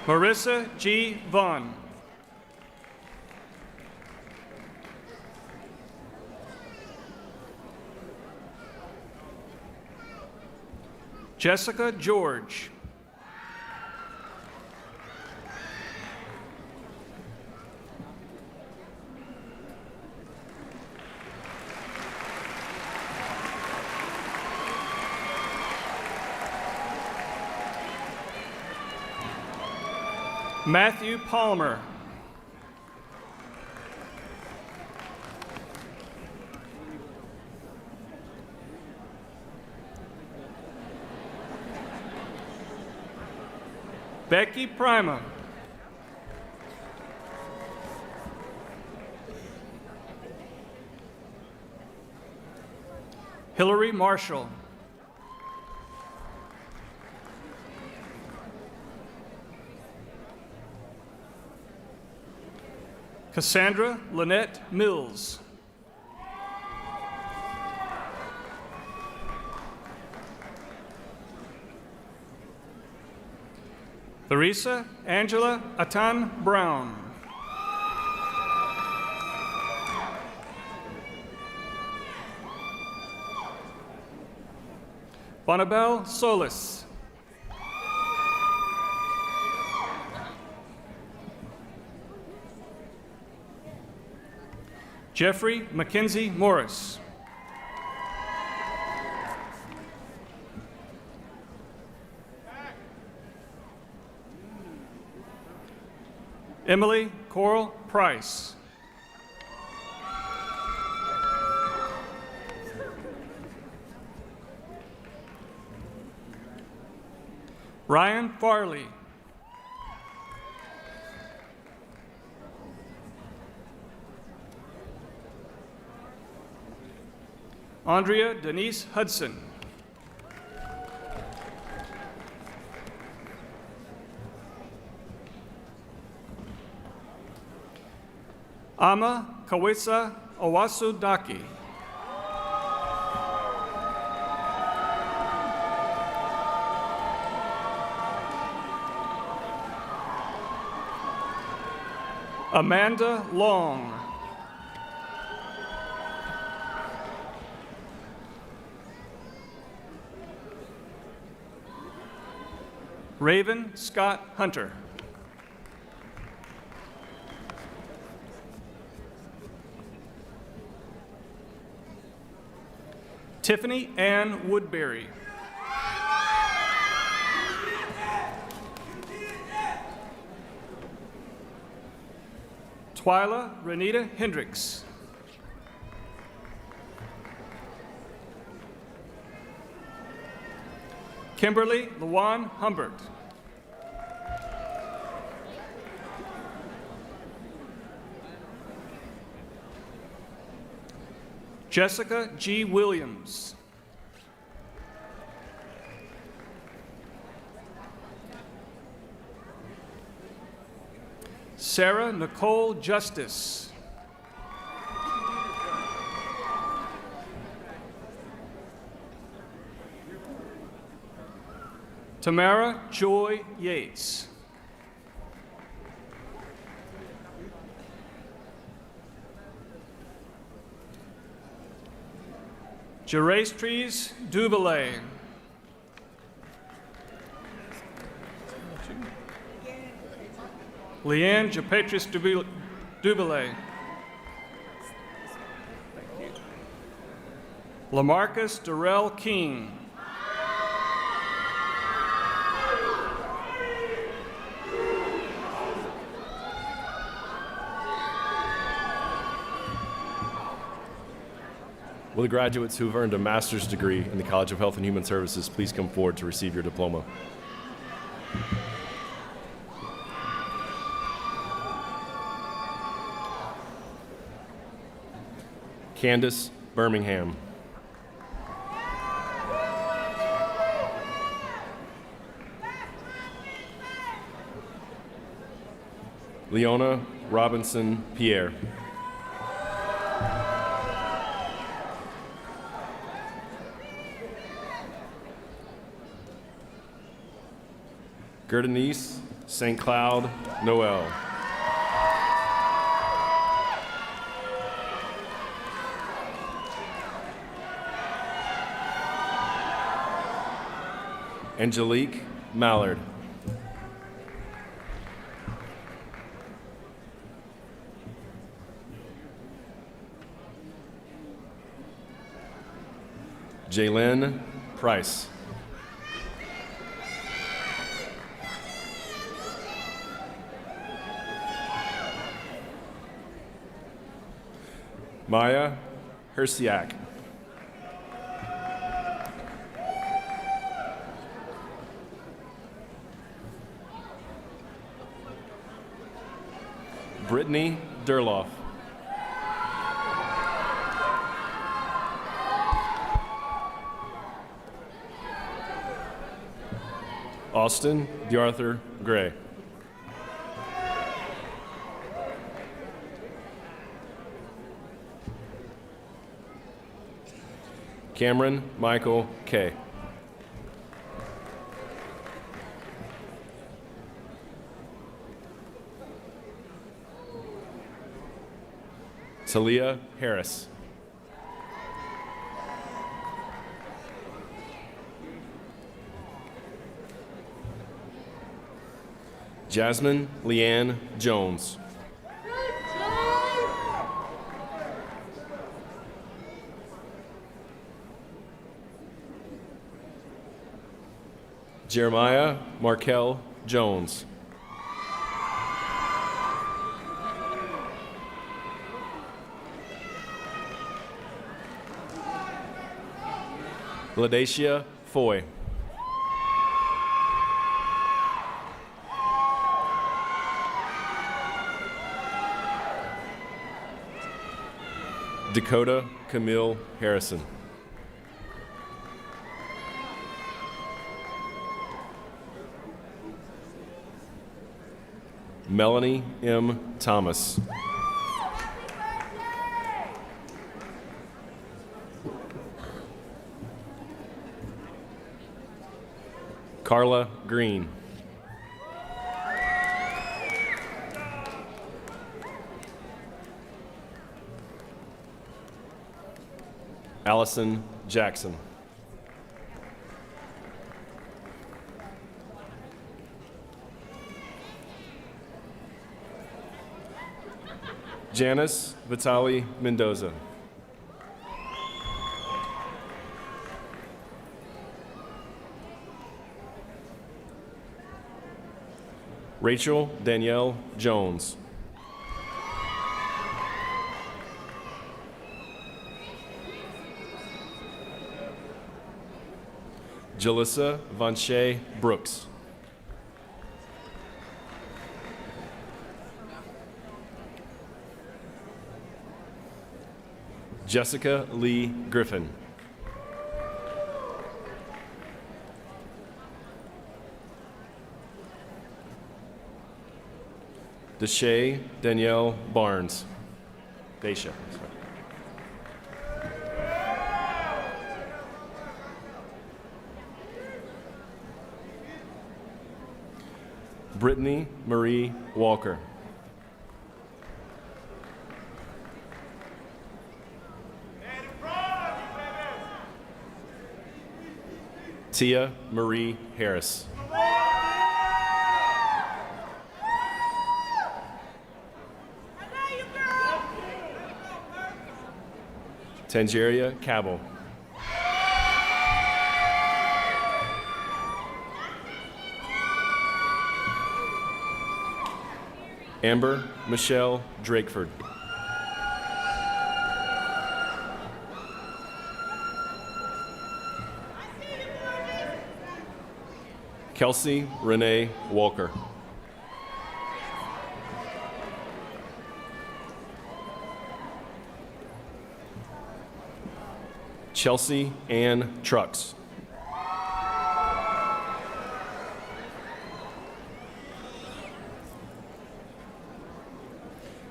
Speaker 10: Marissa G. Vaughn. Jessica George. Matthew Palmer. Becky Prima. Hillary Marshall. Cassandra Lynette Mills. Theresa Angela Atan Brown. Bonabel Solis. Jeffrey Mackenzie Morris. Emily Coral Price. Ryan Farley. Andrea Denise Hudson. Alma Kawisa Owasudaki. Amanda Long. Raven Scott Hunter. Tiffany Ann Woodbury. Twyla Renita Hendricks. Kimberly Lawan Humbert. Jessica G. Williams. Sarah Nicole Justice. Tamara Joy Yates. Gerastries Dubélé. Leanne Japetris Dubélé. Lamarcus Durrell King.
Speaker 11: Will the graduates who have earned a master's degree in the College of Health and Human Services please come forward to receive your diploma? Candace Birmingham. Leona Robinson Pierre. Gerdenice St. Cloud Noel. Angelique Mallard. Jaylyn Price. Maya Hersiak. Brittany Durloff. Austin DeArthur Gray. Cameron Michael K. Talia Harris. Jasmine Leanne Jones. Jeremiah Markel Jones. Ladacia Foy. Dakota Camille Harrison. Melanie M. Thomas. Carla Green. Allison Jackson. Janice Vitali Mendoza. Rachel Danielle Jones. Jalissa Vonche Brooks. Jessica Lee Griffin. Deshae Danielle Barnes. Daisha. Brittany Marie Walker. Tia Marie Harris. Tangeria Cabell. Amber Michelle Drakeford. Kelsey Renee Walker. Chelsea Ann Trucks.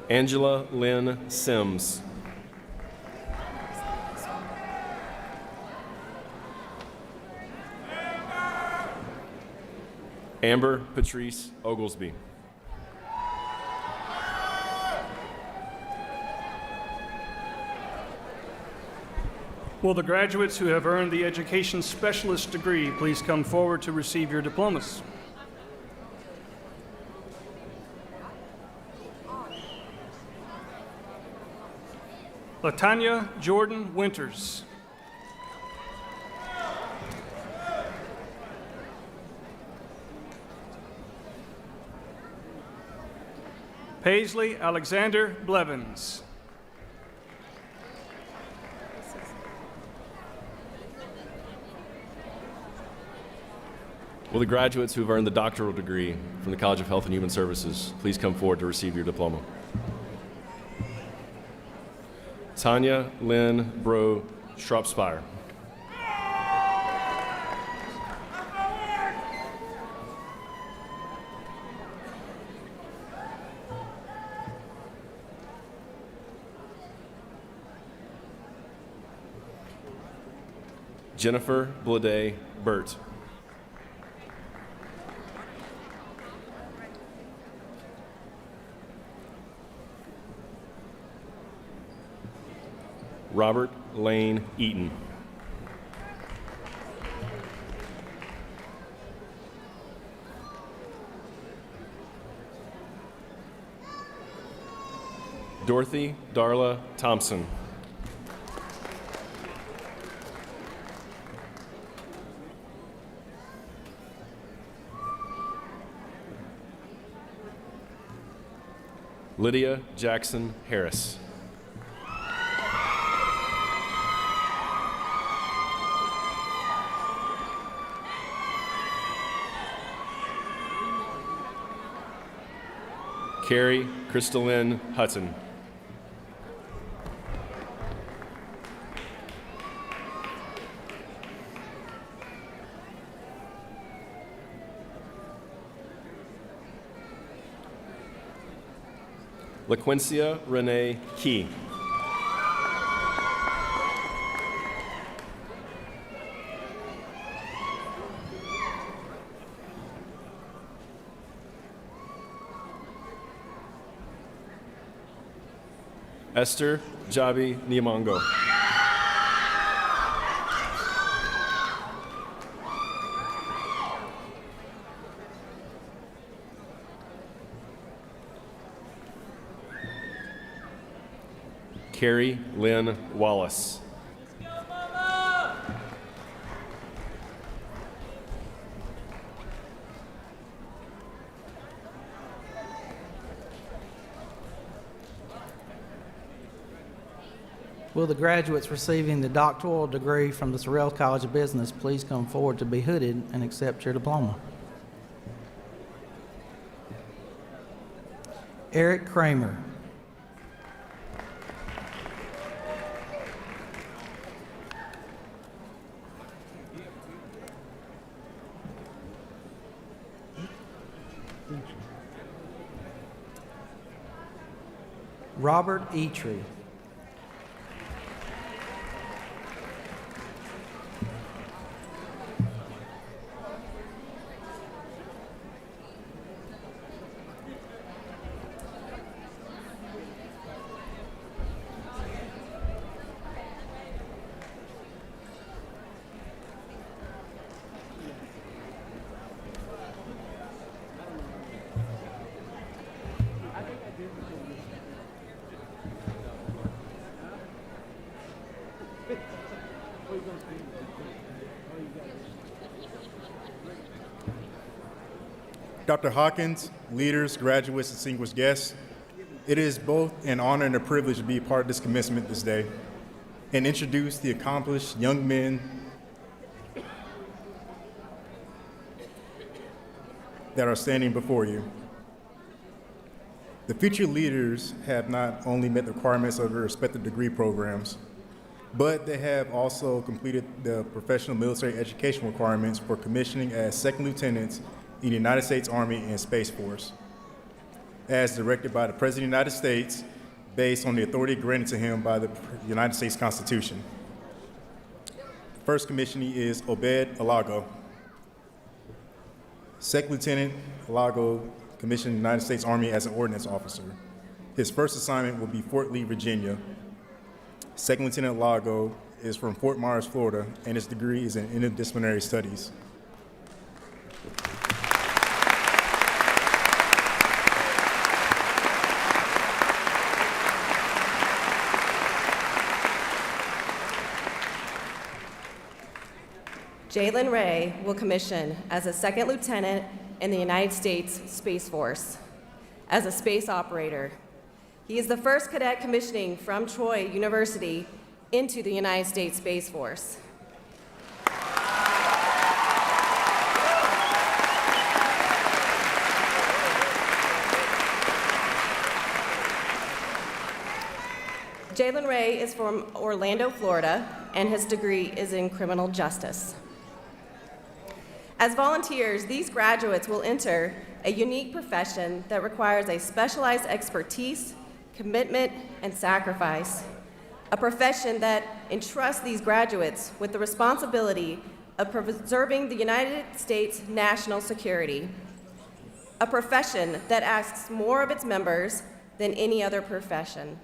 Speaker 11: Angela Lynn Sims. Amber Patrice Oglesby.
Speaker 10: Will the graduates who have earned the Education Specialist degree please come forward to receive your diplomas? Latanya Jordan Winters. Paisley Alexander Blevins.
Speaker 11: Will the graduates who have earned the doctoral degree from the College of Health and Human Services please come forward to receive your diploma? Tanya Lynn Bro Stropspire. Jennifer Blade Burt. Robert Lane Eaton. Dorothy Darla Thompson. Lydia Jackson Harris. Carrie Crystalyn Hutton. LaQuincia Renee Key. Esther Jabi Niamongo. Carrie Lynn Wallace.
Speaker 8: Will the graduates receiving the doctoral degree from the Sorrell College of Business please come forward to be hooded and accept your diploma? Eric Kramer. Robert Eatree.
Speaker 12: Dr. Hawkins, leaders, graduates, and distinguished guests, it is both an honor and a privilege to be a part of this commencement this day and introduce the accomplished young men that are standing before you. The future leaders have not only met the requirements of their respective degree programs, but they have also completed the professional military education requirements for commissioning as second lieutenants in the United States Army and Space Force, as directed by the President of the United States, based on the authority granted to him by the United States Constitution. First commissionee is Obed Alago. Second Lieutenant Alago commissioned in the United States Army as an ordnance officer. His first assignment will be Fort Lee, Virginia. Second Lieutenant Alago is from Fort Myers, Florida, and his degree is in interdisciplinary studies.
Speaker 13: Jalen Ray will commission as a second lieutenant in the United States Space Force as a space operator. He is the first cadet commissioning from Troy University into the United States Space Force. Jalen Ray is from Orlando, Florida, and his degree is in criminal justice. As volunteers, these graduates will enter a unique profession that requires a specialized expertise, commitment, and sacrifice. A profession that entrusts these graduates with the responsibility of preserving the United States national security. A profession that asks more of its members than any other profession.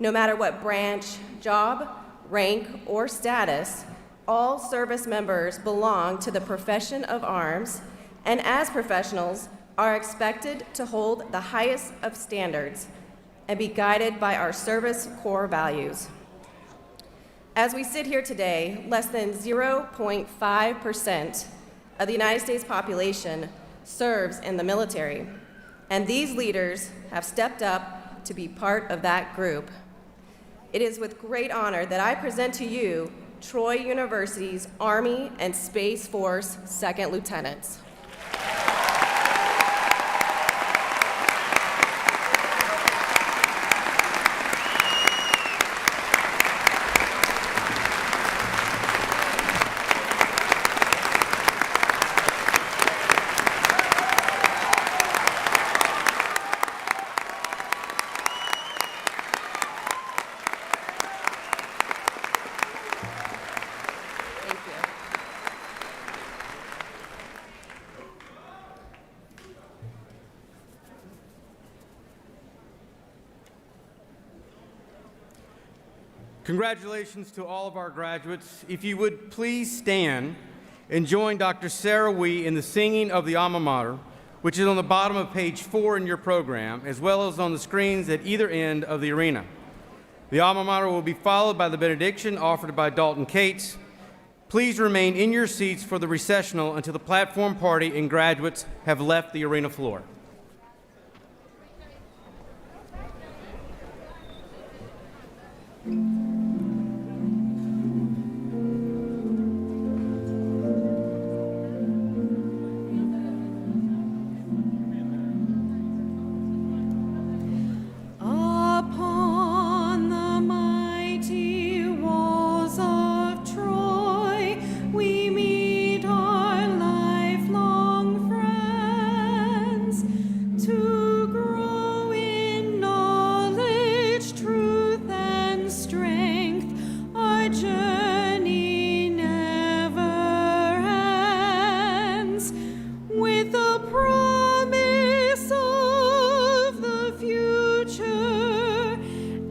Speaker 13: No matter what branch, job, rank, or status, all service members belong to the profession of arms, and as professionals are expected to hold the highest of standards and be guided by our service core values. As we sit here today, less than 0.5% of the United States population serves in the military, and these leaders have stepped up to be part of that group. It is with great honor that I present to you Troy University's Army and Space Force Second Lieutenants.
Speaker 1: Congratulations to all of our graduates. If you would please stand and join Dr. Sarah Wee in the singing of the Alma Mater, which is on the bottom of page 4 in your program, as well as on the screens at either end of the arena. The Alma Mater will be followed by the benediction offered by Dalton Cates. Please remain in your seats for the recessional until the platform party and graduates have left the arena floor.
Speaker 3: Upon the mighty walls of Troy, we meet our lifelong friends to grow in knowledge, truth, and strength. Our journey never ends with the promise of the future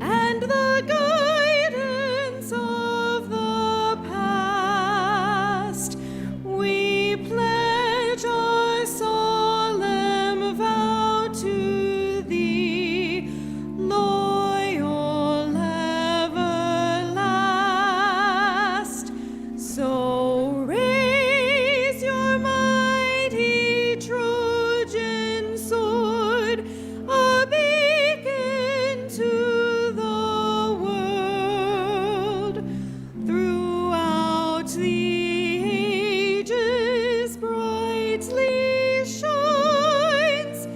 Speaker 3: and the guidance of the past. We pledge our solemn vow to thee, loyal everlast. So raise your mighty Trojan sword, a beacon to the world. Throughout the ages brightly shines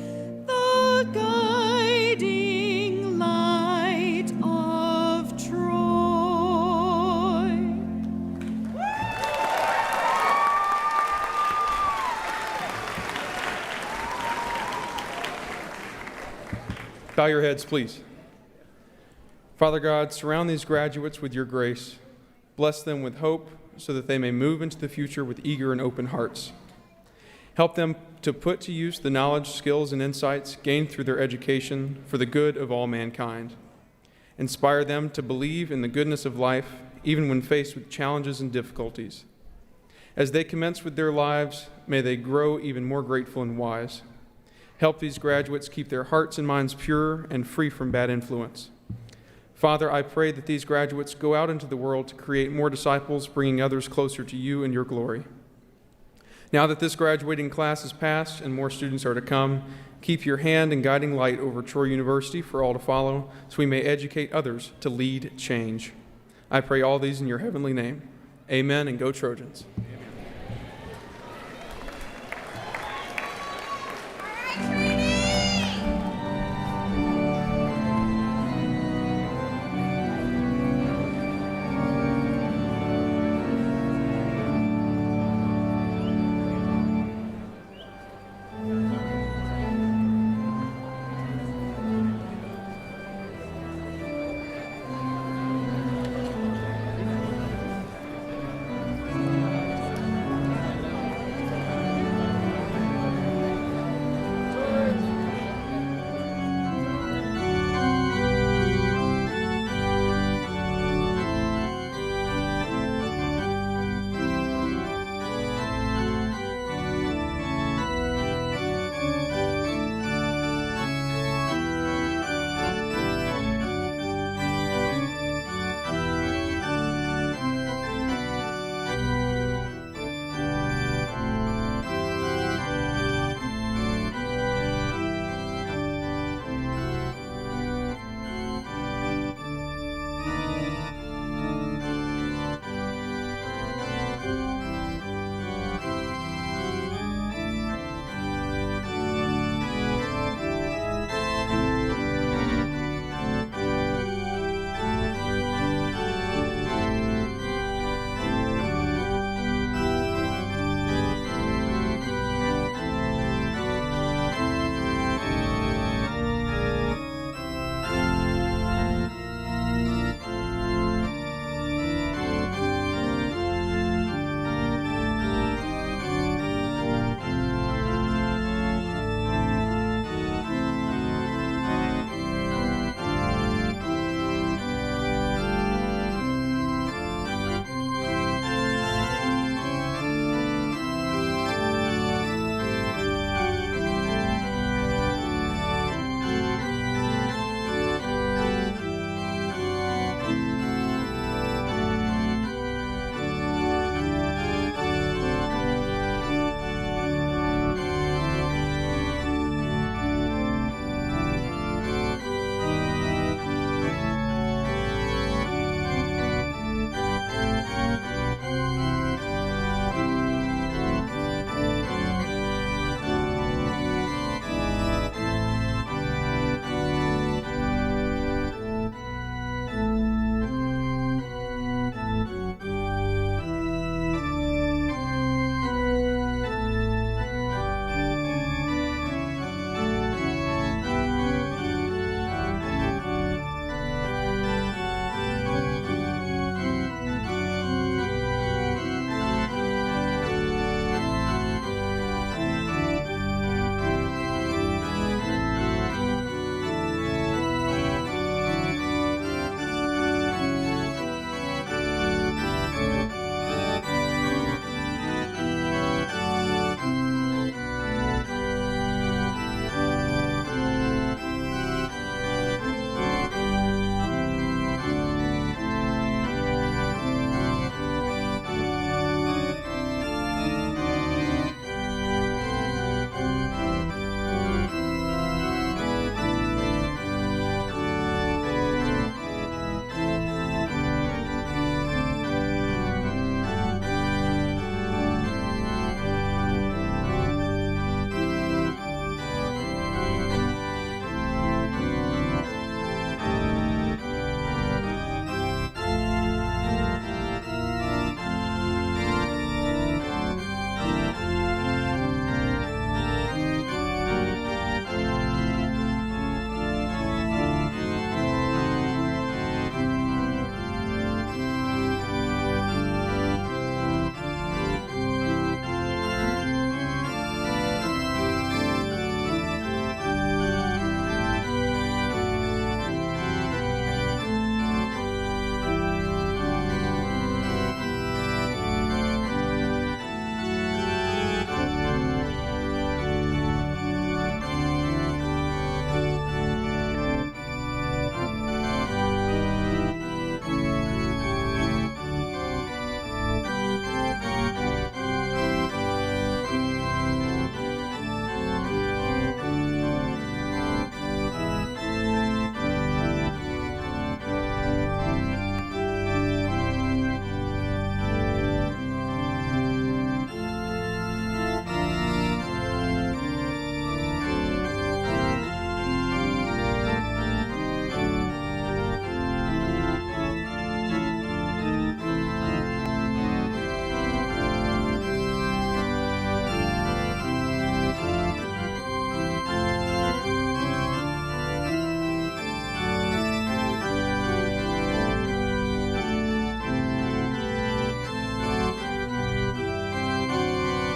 Speaker 3: the guiding light of Troy.
Speaker 2: Bow your heads, please. Father God, surround these graduates with your grace. Bless them with hope so that they may move into the future with eager and open hearts. Help them to put to use the knowledge, skills, and insights gained through their education for the good of all mankind. Inspire them to believe in the goodness of life, even when faced with challenges and difficulties. As they commence with their lives, may they grow even more grateful and wise. Help these graduates keep their hearts and minds pure and free from bad influence. Father, I pray that these graduates go out into the world to create more disciples, bringing others closer to you and your glory. Now that this graduating class is past and more students are to come, keep your hand and guiding light over Troy University for all to follow, so we may educate others to lead change. I pray all these in your heavenly name. Amen, and go Trojans.